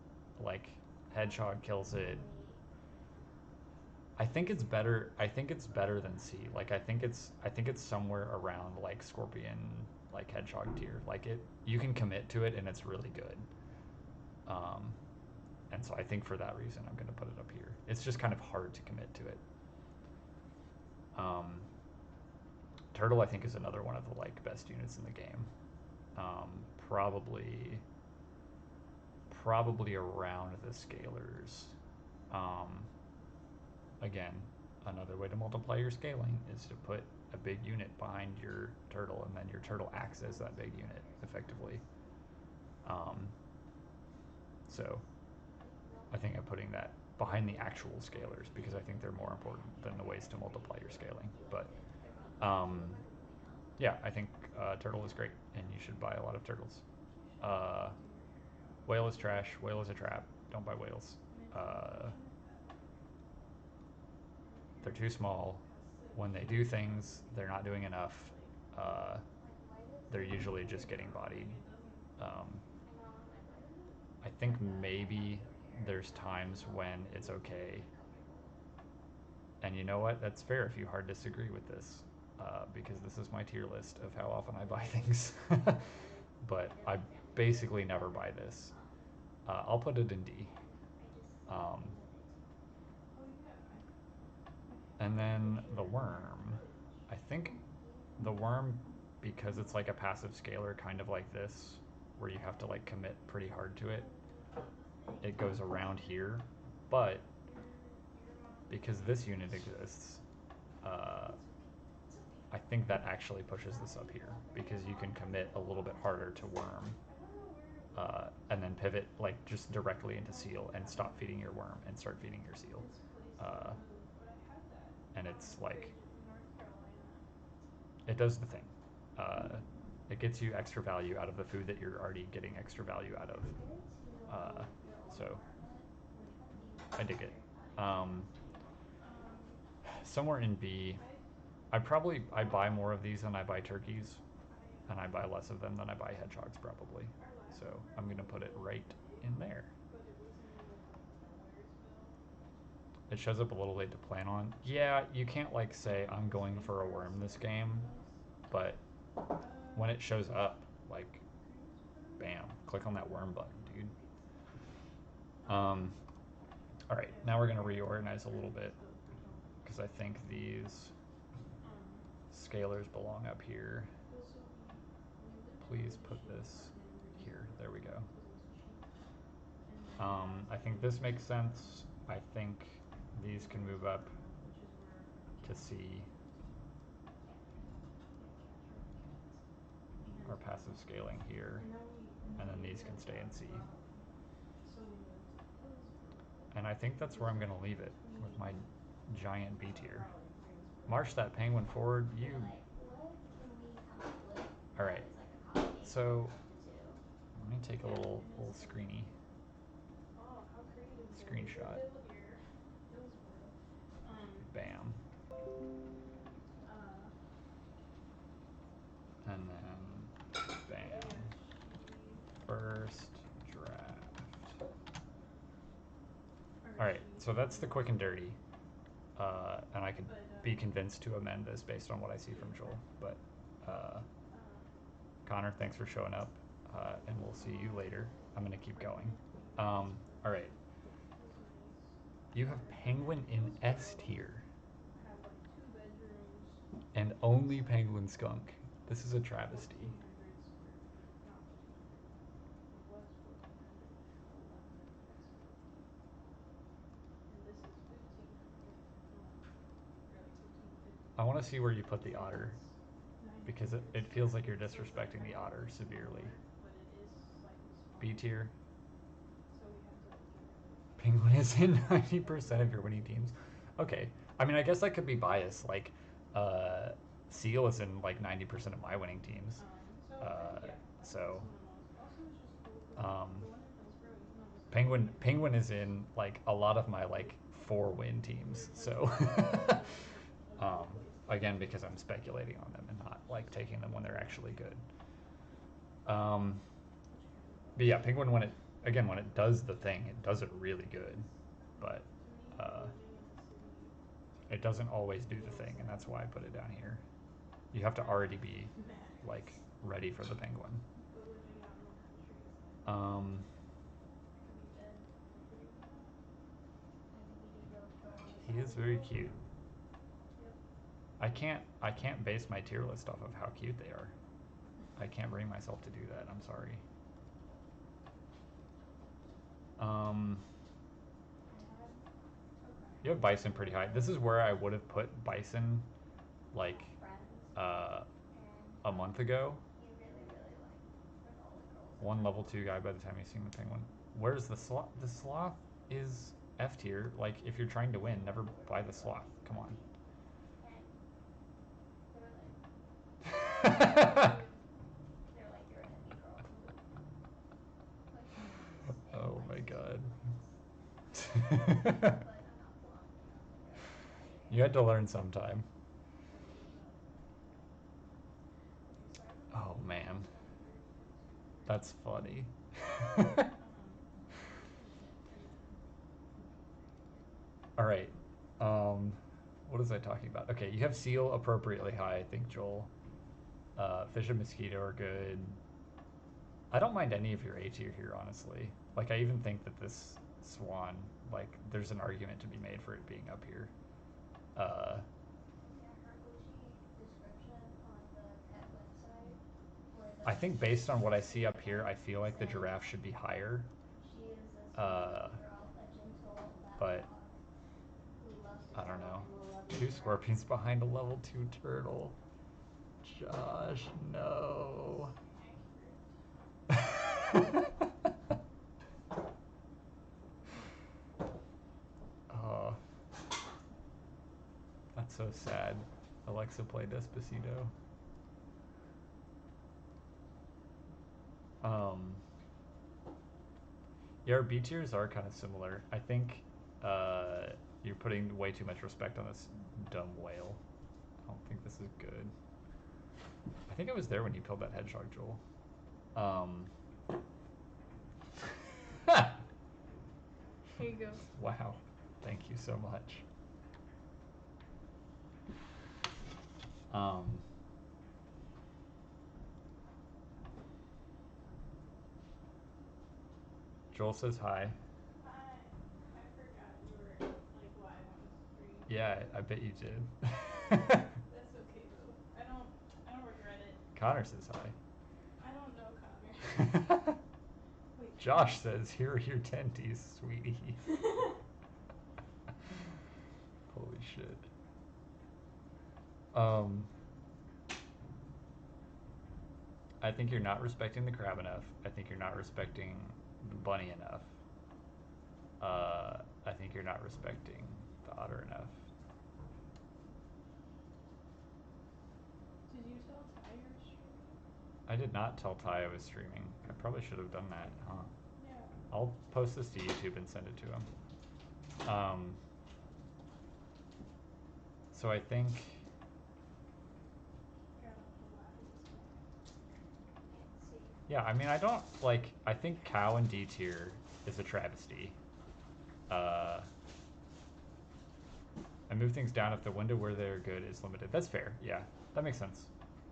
A: like hedgehog kills it. I think it's better. I think it's better than C. Like I think it's somewhere around like scorpion, like hedgehog tier. Like it, you can commit to it and it's really good. Um, and so I think for that reason I'm going to put it up here. It's just kind of hard to commit to it. Um, Turtle I think is another one of the like best units in the game. Um, probably probably around the scalars. Um, Again, another way to multiply your scaling is to put a big unit behind your turtle, and then your turtle acts as that big unit effectively. Um, so I think I'm putting that behind the actual scalars because I think they're more important than the ways to multiply your scaling. But um, yeah, I think turtle is great, and you should buy a lot of turtles. Uh, Whale is trash. Whale is a trap. Don't buy whales. Uh, they're too small. When they do things, they're not doing enough. Uh, they're usually just getting bodied. Um, I think maybe there's times when it's okay. And you know what? That's fair if you hard disagree with this, because this is my tier list of how often I buy things. But I basically never buy this. I'll put it in D. Um, and then the worm. I think the worm, because it's like a passive scalar, kind of like this, where you have to like commit pretty hard to it. It goes around here, but because this unit exists, uh,
C: It's okay. It's okay.
A: I think that actually pushes this up here because you can commit a little bit harder to worm,
B: I don't know where it went.
A: and then pivot like just directly into seal and stop feeding your worm and start feeding your seal.
B: It's placed to
A: Uh,
B: remove, but I had that
A: and it's like
B: fridge in North Carolina.
A: it does the thing. Uh, it gets you extra value out of the food that you're already getting extra value out of.
C: It's good to
A: Uh,
C: move your old
A: so
C: apartment. Which one do you
A: I dig it.
C: consider having too
A: Um,
C: much space?
A: somewhere in B,
B: I
A: I buy
B: bought
A: more of these than I buy turkeys,
B: I
A: and I buy less of them than I buy hedgehogs probably.
B: our last
A: So I'm gonna
B: apartment was
A: put it
B: really
A: right
B: big,
A: in there.
B: but it was in the middle of like Nowheresville.
A: It shows up a little late to plan on. Yeah, you can't like say I'm going for a worm this game, but when it shows up, like,
B: Greensboro?
A: bam, click on that worm button, dude.
B: Okay.
A: All right,
B: Yeah,
A: now we're gonna
B: sorry.
A: reorganize a little bit
B: There's no
A: because I think these scalars belong up here.
B: well, so we lived in a
A: Please
B: really
A: put
B: shitty
A: this
B: apartment in
A: here.
B: Greensboro
A: There we go.
B: because it was cheap. And then we got to
A: I think
B: live
A: this
B: in
A: makes
B: this
A: sense.
B: apartment
A: I think
B: in
A: these can move up
B: Roseboro, which is where
A: to C,
C: Catcher. Cats.
A: our passive scaling here, and then these can stay in C.
B: So we moved to Hillsboro.
A: And I think that's where I'm gonna leave it with my
B: Between
A: giant B tier.
B: Greensboro.
A: March that penguin forward, you.
C: You're like, what can we come up with
A: All
C: that
A: right.
C: is like a combination
A: So
C: of the two?
A: let me take a
B: Yeah,
A: little
B: and
A: little
B: it's
A: screeny
B: oh, how creative though. We
A: screenshot.
B: live here, Hillsboro.
A: Bam.
B: Uh,
A: And then
B: yeah,
A: bam.
B: she
A: First draft.
B: or
A: All right,
B: she
A: so that's the quick and dirty. And I could
B: but
A: be convinced to amend this based on what I see from Joel. But Connor, thanks for showing up, and we'll see you later. I'm gonna keep going. All right,
B: was nice.
A: you have
B: And then
A: penguin in S
B: Hillsboro
A: tier,
B: had like 2 bedrooms,
A: and only penguin skunk. This is a travesty.
B: 1,400 square feet. Not 1,400. It was 1,400. Now 1,100 square feet. And this is 1,500. Or like 1,550.
A: I want to see where you put the
B: And
A: otter,
B: it's 900
A: because it
B: square
A: feels like you're
B: feet. So it's like
A: disrespecting the otter
B: technically
A: severely.
B: smaller, but it is slightly
A: B
B: smaller.
A: tier.
B: So we have to get rid of
A: Penguin is in 90% of your winning teams. Okay. I mean, I guess I could be biased. Like, Seal is in like 90% of my winning teams.
B: so yeah, that's
A: So,
B: one of most. Also, it's just cool because
A: um,
B: the one in Hillsboro, even though it was tiny,
A: Penguin is in like a lot of my like 4-win teams.
B: there's like
A: So,
B: a good place to
A: again,
B: live.
A: because I'm speculating on them and not like taking them when they're actually good.
B: Which kind of
A: But yeah,
B: bugs me.
A: Penguin, when it does the thing, it does it really good. But
B: To me,
A: uh,
B: living in the city
A: it doesn't always do the
B: feels
A: thing, and
B: like
A: that's why I put it down here. You have to already be like
B: matters.
A: ready for the penguin.
B: But living out in the country is like,
A: Um,
B: have you been visiting yet?
C: I think we did go for a little
A: he is very
C: patio.
A: cute.
B: Yep.
A: I can't base my tier list off of how cute they are. I can't bring myself to do that. I'm sorry. Um,
C: I had
B: Okay.
A: you have Bison pretty high. This is where I would have put Bison like
C: friends
A: uh,
C: and
A: a month ago.
C: he really, really liked all the girls in
A: One
C: that
A: level 2 guy by the time he's seen the penguin. Where's the sloth? The sloth is F tier. Like, if you're trying to win, never
C: were
A: buy the
C: really
A: sloth.
C: lucky
A: Come
C: for
A: on.
C: me. And they were like they were like, you're an indie girl who pushes and
A: Oh my
C: likes to
A: god.
C: plants, but I'm not blonde enough to go to the
A: You had to
C: aquarium.
A: learn sometime.
B: What is that? Okay, so I have a
A: Oh
B: million
A: man.
B: points, 100, 200.
A: That's funny.
B: And then
A: All right. What was I talking about? Okay, you have seal appropriately high, I think, Joel. Fish and mosquito are good. I don't mind any of your A tier here, honestly. Like, I even think that this swan, like, there's an argument to be made for it being up here. Uh,
C: Yeah, her OG description on the pet website for
A: I
C: the
A: think based on what I see up here, I
C: penguin
A: feel like the
C: says
A: giraffe should be higher.
C: she is a sweet
A: Uh,
C: little girl, a gentle
A: but
C: lapdog who loves to
A: I don't
C: cuddle
A: know.
C: and will love
A: 2 scorpions behind a level 2 turtle. Josh, no.
B: Accurate.
A: Oh, that's so sad. Alexa, play Despacito. Um, yeah, our B tiers are kind of similar. I think you're putting way too much respect on this dumb whale. I don't think this is good. I think I was there when you killed that hedgehog, Joel.
B: Here you go.
A: Wow. Thank you so much. Joel says hi.
B: Hi. I forgot you were like live on stream.
A: Yeah, I bet you did.
B: That's okay though. I don't regret it.
A: Connor says hi.
B: I don't know Connor. Wait.
A: Josh says, here are your tendies, sweetie. Holy shit. I think you're not respecting the crab enough. I think you're not respecting the bunny enough. I think you're not respecting the otter enough.
B: Did you tell Ty you were streaming?
A: I did not tell Ty I was streaming. I probably should have done that, huh?
B: Yeah.
A: I'll post this to YouTube and send it to him. So I think...
B: Got off the laughing
C: Can't see.
A: Yeah, I mean, I don't, like, I think cow and D tier is a travesty. I move things down if the window where they're good is limited. That's fair, yeah, that makes sense.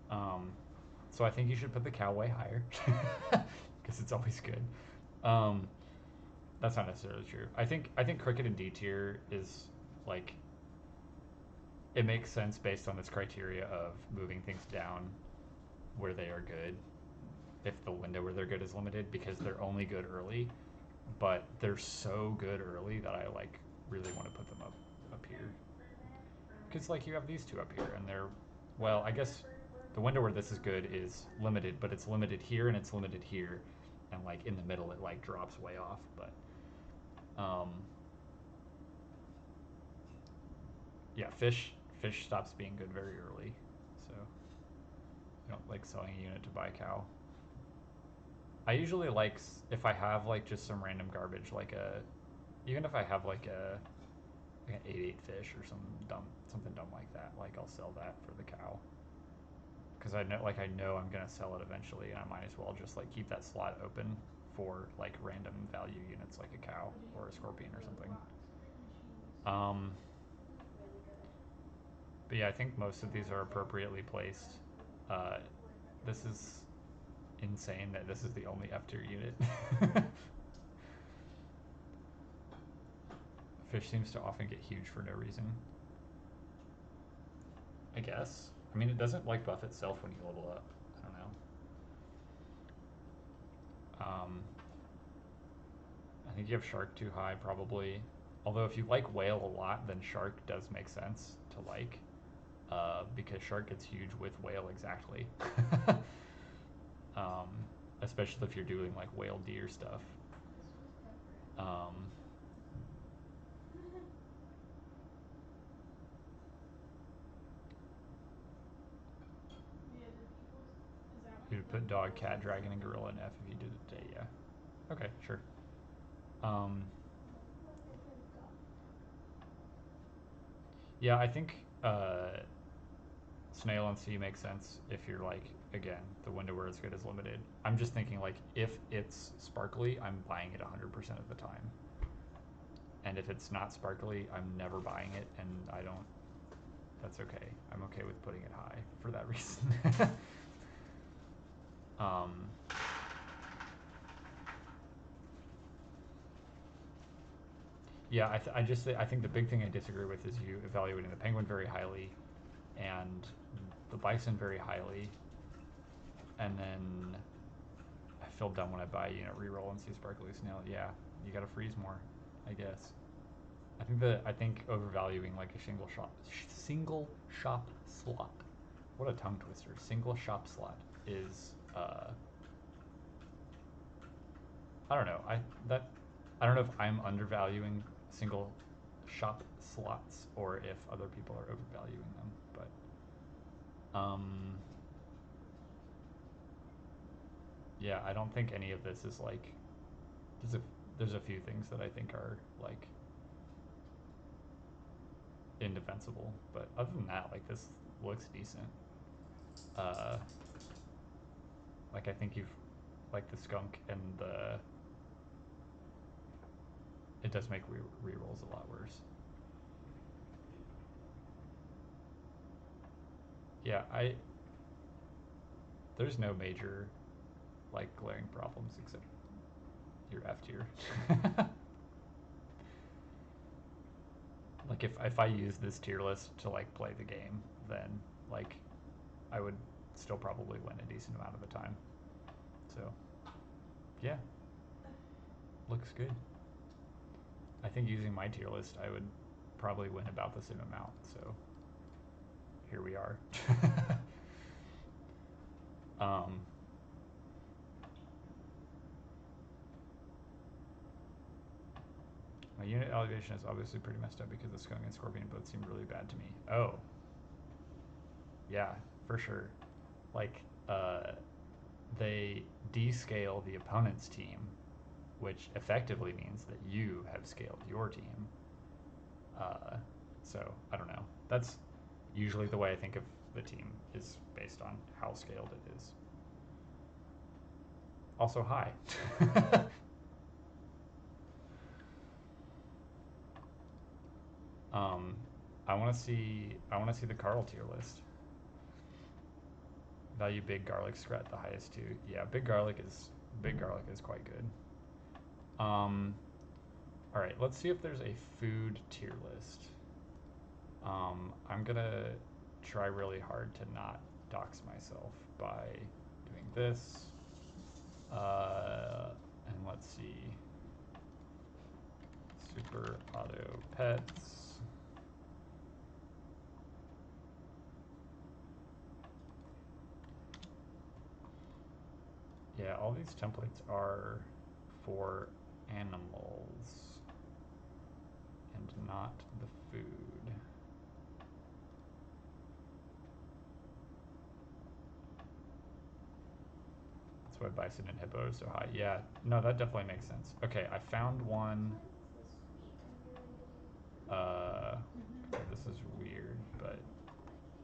A: So I think you should put the cow way higher, because it's always good. That's not necessarily true. I think cricket and D tier is, like, it makes sense based on this criteria of moving things down where they are good if the window where they're good is limited, because they're only good early, but they're so good early that I like really want to put them up here. Because like you have these two up here and they're, well, I guess the window where this is good is limited, but it's limited here and it's limited here, and like in the middle it like drops way off. But yeah, fish stops being good very early, so you don't like selling a unit to buy a cow. I usually like, if I have like just some random garbage, like even if I have like an 8/8 fish or something dumb like that, like I'll sell that for the cow. Because I know I'm gonna sell it eventually, and I might as well just like keep that slot open for like random value units like a cow or a scorpion or something.
C: Really good.
A: But yeah, I think most of these are appropriately placed. This is insane that this is the only F tier unit. Fish seems to often get huge for no reason. I guess. I mean, it doesn't like buff itself when you level up. I don't know. I think you have shark too high, probably. Although if you like whale a lot, then shark does make sense to like, because shark gets huge with whale exactly. Especially if you're doing like whale deer stuff.
C: This was pepper.
B: Yeah, did people, is that when
A: You'd put dog, cat, dragon, and gorilla in F if you did it today, yeah. Okay, sure. Yeah, I think snail and sea makes sense if you're like, again, the window where it's good is limited. I'm just thinking like, if it's sparkly, I'm buying it 100% of the time. And if it's not sparkly, I'm never buying it, and I don't, that's okay. I'm okay with putting it high for that reason. Yeah, I think the big thing I disagree with is you evaluating the penguin very highly and the bison very highly, and then I feel dumb when I buy, reroll and see a sparkly snail. Yeah, you gotta freeze more, I guess. I think overvaluing like a single shop slot. What a tongue twister. Single shop slot is I don't know. I don't know if I'm undervaluing single shop slots or if other people are overvaluing them, but yeah, I don't think any of this is like there's a few things that I think are like indefensible, but other than that, like this looks decent. Uh, like I think you've like the skunk and the it does make rerolls a lot worse. Yeah, I there's no major like glaring problems except your F tier. Like if I use this tier list to like play the game, then like I would still probably win a decent amount of the time. So yeah, looks good. I think using my tier list, I would probably win about the same amount. So here we are. um, my unit elevation is obviously pretty messed up because the skunk and scorpion both seem really bad to me. Oh, yeah, for sure. Like, they descale the opponent's team, which effectively means that you have scaled your team. Uh, so I don't know. That's usually the way I think of the team is based on how scaled it is. Also, hi. um, I want to see the Carl tier list. Value big garlic scrat the highest too. Yeah, big garlic is quite good. All right, let's see if there's a food tier list. I'm gonna try really hard to not dox myself by doing this. And let's see. Super auto pets. Yeah, all these templates are for animals and not the food. That's why bison and hippo are so high. Yeah, no, that definitely makes sense. Okay, I found one.
C: Which one is the sweet unrelated fruit?
A: This is weird, but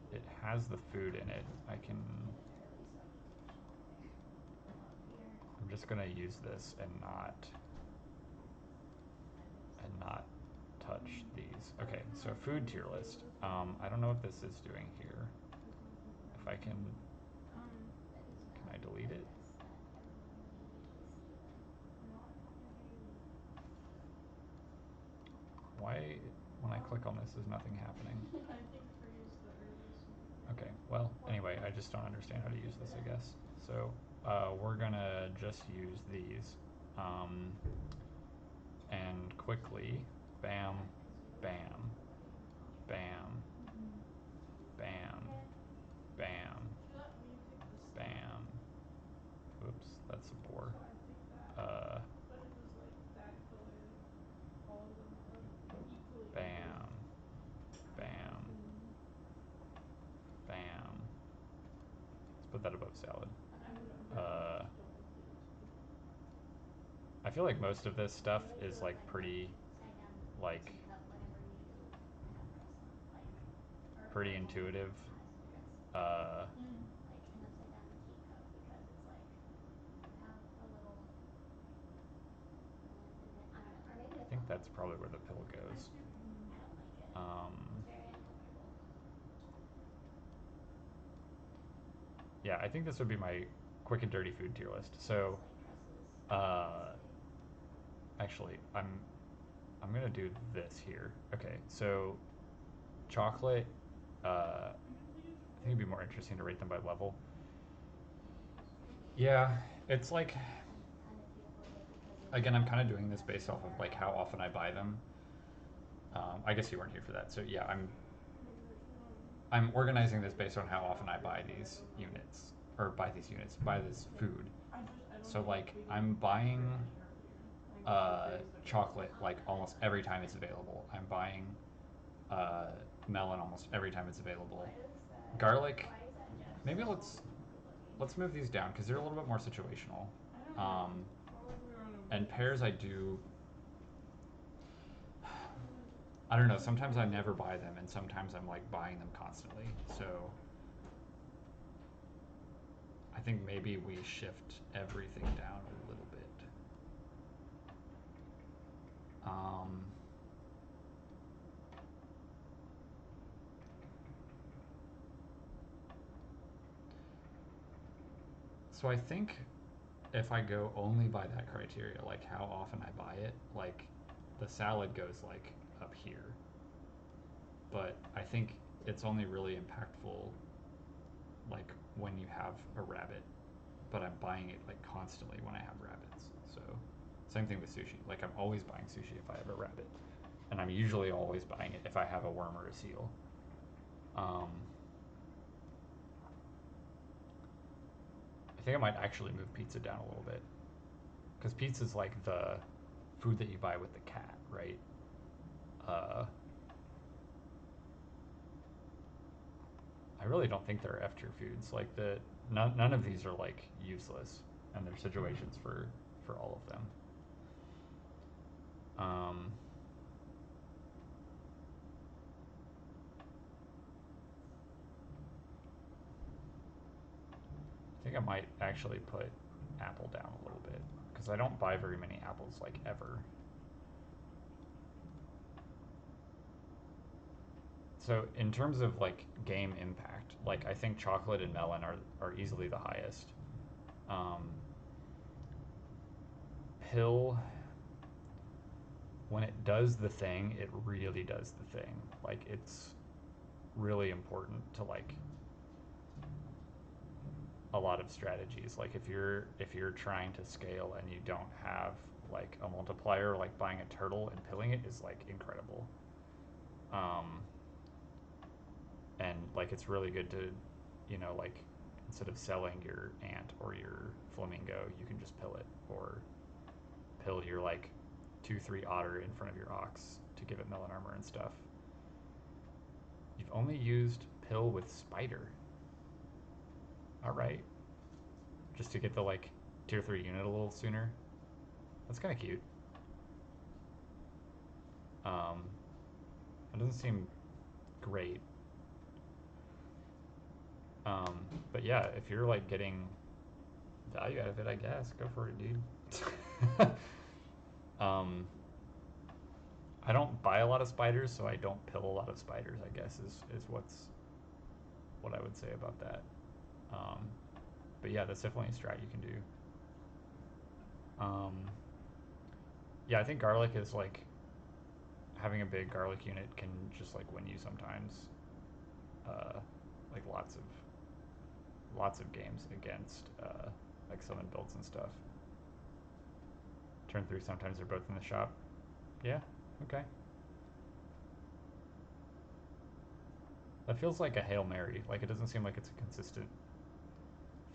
C: Okay.
A: it has the food in it. I can.
C: Get an early substitution there. Up here.
A: I'm just gonna use this and not touch these. Okay, so food tier list. I don't know what this is doing here. If I can,
C: That is
A: can
C: not
A: I
C: the
A: delete it?
C: list that everyone may usually see then.
B: No, I don't think you do.
A: Why, when I click on this, is nothing happening?
B: I think 3 is the earliest you can get
A: Okay,
B: it.
A: well, anyway, I just don't understand how to use this, I guess. So, we're gonna just use these. And quickly, bam,
C: Yeah, because you don't
A: bam,
C: want the loading contract.
A: bam, bam,
C: Okay.
A: bam,
B: Would you let me pick the stuff?
A: bam. Oops, that's a bore.
B: So I picked that.
A: Uh,
B: But it was like that color. All of them are equally ugly.
A: bam, bam, bam. Let's put that above salad.
B: I would
A: Uh,
B: don't give it to people.
A: I feel like most of this stuff
C: The way you
A: is
C: look
A: like
C: like that
A: pretty,
C: upside down
A: like,
C: teacup whenever you have croissant, like,
A: pretty
C: or whenever
A: intuitive.
C: someone has grits,
A: Uh,
C: like an upside down teacup, because it's like you have a little blend in it. I don't know, or maybe
A: I
C: it's
A: think
C: all
A: that's
C: over the
A: probably
C: place.
A: where the pill
B: I
A: goes.
B: see what you mean.
C: I don't like it.
A: Um,
C: It's very uncomfortable.
A: yeah, I think this would be my quick and dirty food tier list.
C: It's
A: So,
C: like trusses,
A: uh,
C: honestly.
A: actually, I'm gonna do this here. Okay, so chocolate.
B: You can take it
A: I think
B: for
A: it'd be more interesting to rate them by level.
C: Maybe.
A: Yeah, it's like
C: I'm kind of fearful of it because of
A: again, I'm kind of doing this
C: that
A: based off of
C: lore
A: like how often I buy them. I guess you weren't here for that. So yeah,
B: Maybe
A: I'm organizing this based on how often I buy these units or buy this food.
B: I don't
A: So
B: think
A: like
B: we
A: I'm
B: didn't
A: buying
B: script any earlier. Like today's the first
A: chocolate
B: one.
A: like almost every time it's available. I'm buying uh, melon almost every time it's available. Garlic.
C: Why is that Jeff
A: Maybe
C: so good
A: let's
C: looking?
A: move these down because they're a little bit more situational.
B: I don't know. Felt like we were on a
A: And
B: movie
A: pears I
B: set.
A: do. I don't know. Sometimes I never buy them, and sometimes I'm like buying them constantly. So I think maybe we shift everything down a little bit. Um, so I think if I go only by that criteria, like how often I buy it, like the salad goes like up here. But I think it's only really impactful like when you have a rabbit. But I'm buying it like constantly when I have rabbits. So same thing with sushi. Like I'm always buying sushi if I have a rabbit, and I'm usually always buying it if I have a worm or a seal. Um, I think I might actually move pizza down a little bit because pizza is like the food that you buy with the cat, right? Uh, I really don't think they're F tier foods. Like none of these are like useless, and there's situations for all of them. Um, I think I might actually put apple down a little bit because I don't buy very many apples like ever. So in terms of like game impact, like I think chocolate and melon are easily the highest. Um, pill, when it does the thing, it really does the thing. Like it's really important to like a lot of strategies. Like if you're trying to scale and you don't have like a multiplier, like buying a turtle and pilling it is like incredible. Um, and like it's really good to, like instead of selling your ant or your flamingo, you can just pill it or pill your like 2-3 otter in front of your ox to give it melon armor and stuff. You've only used pill with spider. All right, just to get the like tier 3 unit a little sooner. That's kind of cute. Um, it doesn't seem great. Um, but yeah, if you're like getting value out of it, I guess go for it, dude. um, I don't buy a lot of spiders, so I don't pill a lot of spiders. I guess is what I would say about that. Um, but yeah, that's definitely a strat you can do. Um, yeah, I think garlic is like having a big garlic unit can just like win you sometimes. Uh, like lots of games against like summon builds and stuff. Turn 3 sometimes they're both in the shop. Yeah, okay. That feels like a Hail Mary. Like it doesn't seem like it's a consistent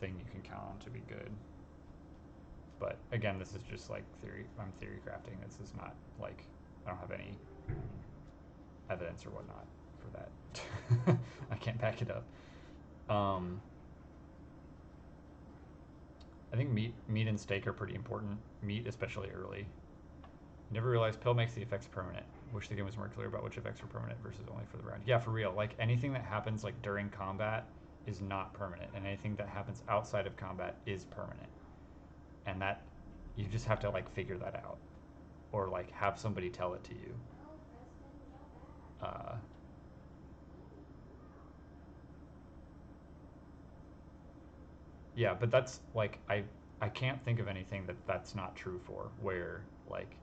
A: thing you can count on to be good. But again, this is just like theory. I'm theory crafting. This is not like I don't have any evidence or whatnot for that. I can't back it up. Um, I think meat and steak are pretty important. Meat, especially early. Never realized pill makes the effects permanent. Wish the game was more clear about which effects are permanent versus only for the round. Yeah, for real. Like anything that happens like during combat is not permanent, and anything that happens outside of combat is permanent. And that you just have to like figure that out, or like have somebody tell it to you.
C: No, Preston, go back.
A: Uh, yeah, but that's like I can't think of anything that that's not true for. Where like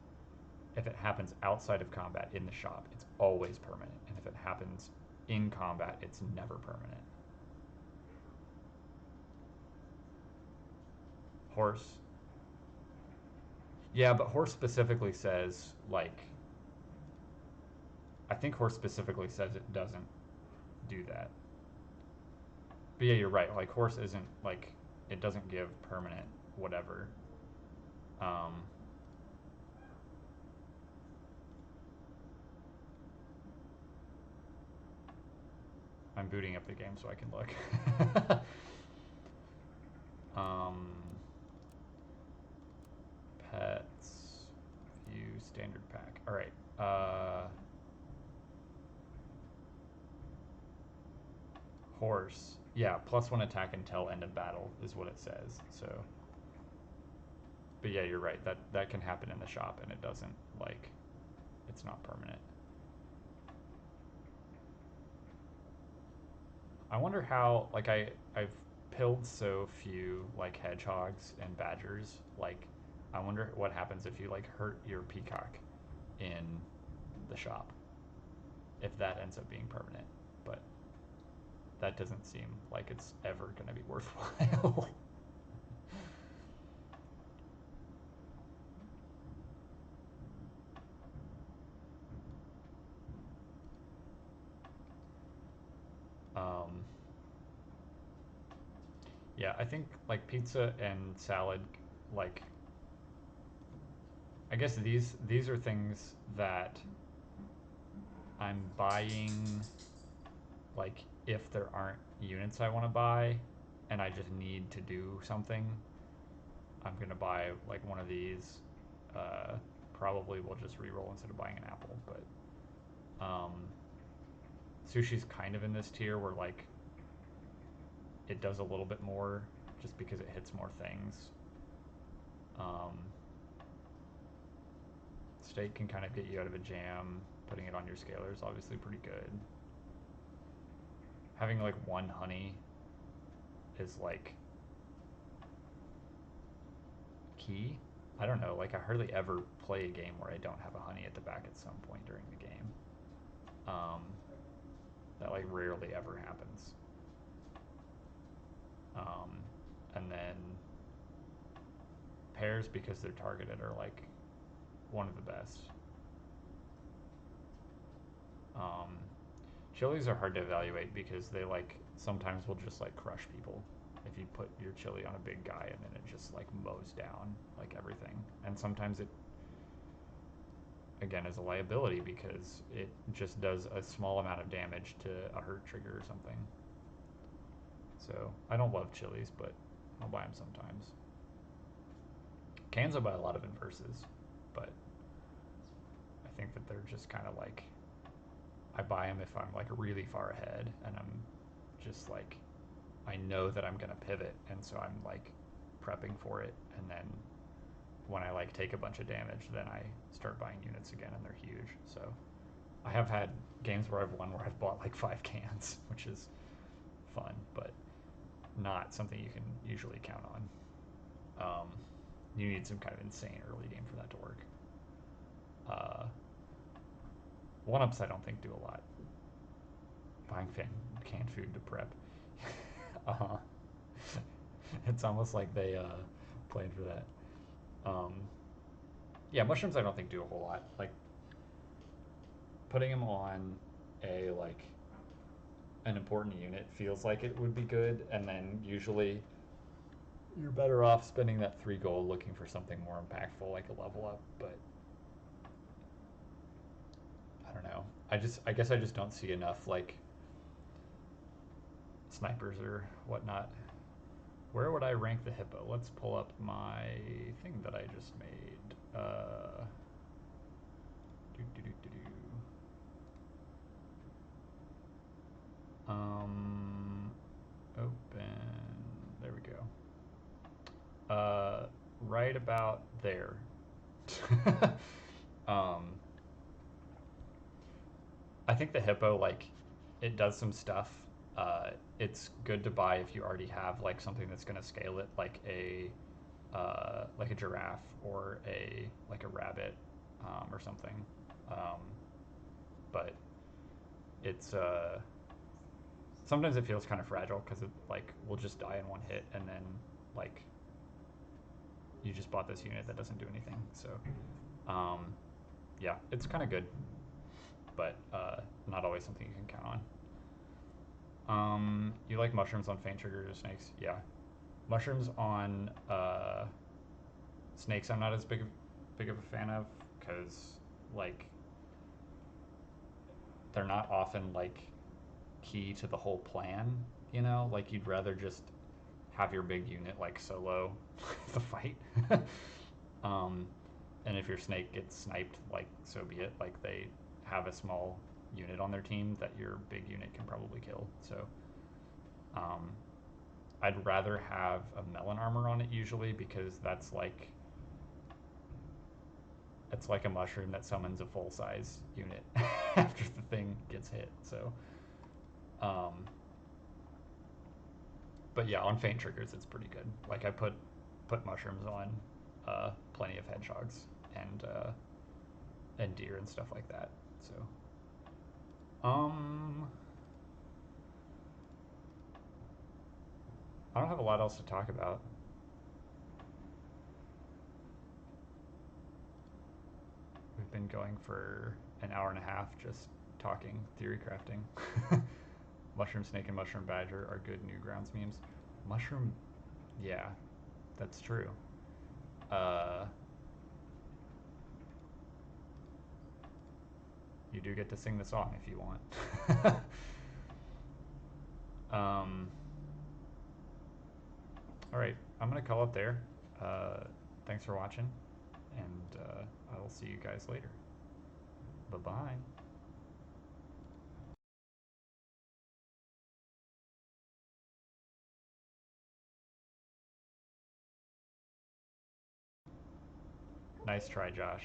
A: if it happens outside of combat in the shop, it's always permanent, and if it happens in combat, it's never permanent. Horse. Yeah, but horse specifically says like I think horse specifically says it doesn't do that. But yeah, you're right. Like horse isn't like it doesn't give permanent whatever. Um, I'm booting up the game so I can look. um, pets, view, standard pack. All right. Horse. Yeah, +1 attack until end of battle is what it says. So, but yeah, you're right. That can happen in the shop, and it doesn't like. It's not permanent. I wonder how like I've pilled so few like hedgehogs and badgers. Like, I wonder what happens if you like hurt your peacock in the shop. If that ends up being permanent, but that doesn't seem like it's ever going to be worthwhile. um, yeah, I think like pizza and salad, like I guess these are things that I'm buying like if there aren't units I want to buy and I just need to do something, I'm gonna buy like one of these. Uh, Probably we'll just re-roll instead of buying an apple, but sushi's kind of in this tier where like it does a little bit more just because it hits more things. Um, Steak can kind of get you out of a jam. Putting it on your scaler is obviously pretty good. Having like one honey is like key. I don't know, like I hardly ever play a game where I don't have a honey at the back at some point during the game. Um, that like rarely ever happens. Um, and then pears, because they're targeted, are like one of the best. Um, Chilies are hard to evaluate because they like sometimes will just like crush people if you put your chili on a big guy and then it just like mows down like everything. And sometimes it again is a liability because it just does a small amount of damage to a hurt trigger or something. So I don't love chilies, but I'll buy them sometimes. Cans I buy a lot of in verses, but I think that they're just kind of like I buy them if I'm like really far ahead and I'm just like I know that I'm gonna pivot, and so I'm like prepping for it, and then when I like take a bunch of damage, then I start buying units again, and they're huge. So I have had games where I've won where I've bought like 5 cans, which is fun, but not something you can usually count on. You need some kind of insane early game for that to work. Uh, One ups I don't think do a lot. Buying canned food to prep. uh, it's almost like they planned for that. Um, yeah, mushrooms I don't think do a whole lot. Like putting them on a like an important unit feels like it would be good, and then usually you're better off spending that 3 gold looking for something more impactful like a level up. But I don't know. I guess I just don't see enough like snipers or whatnot. Where would I rank the hippo? Let's pull up my thing that I just made. Do, do, do, do, do. Open. There we go. Right about there. um, I think the hippo, like, it does some stuff. It's good to buy if you already have like something that's going to scale it, like a giraffe or a like a rabbit, or something. Um, but it's sometimes it feels kind of fragile because it like will just die in one hit, and then like you just bought this unit that doesn't do anything. So yeah, it's kind of good. but not always something you can count on. You like mushrooms on faint triggers or snakes? Yeah. Mushrooms on snakes I'm not as big of a fan of because like they're not often like key to the whole plan, you know? Like you'd rather just have your big unit like solo the fight. um, and if your snake gets sniped, like so be it. Like they have a small unit on their team that your big unit can probably kill. So um, I'd rather have a melon armor on it usually because it's like a mushroom that summons a full size unit after the thing gets hit. So um, but yeah, on faint triggers it's pretty good. Like I put mushrooms on plenty of hedgehogs and deer and stuff like that. So um, I don't have a lot else to talk about. We've been going for an hour and a half just talking theory crafting. Mushroom snake and mushroom badger are good Newgrounds memes. Mushroom, yeah, that's true. Uh, you do get to sing the song if you want. um, all right, I'm gonna call it there. Thanks for watching, and I will see you guys later. Bye bye. Nice
C: Okay.
A: try, Josh.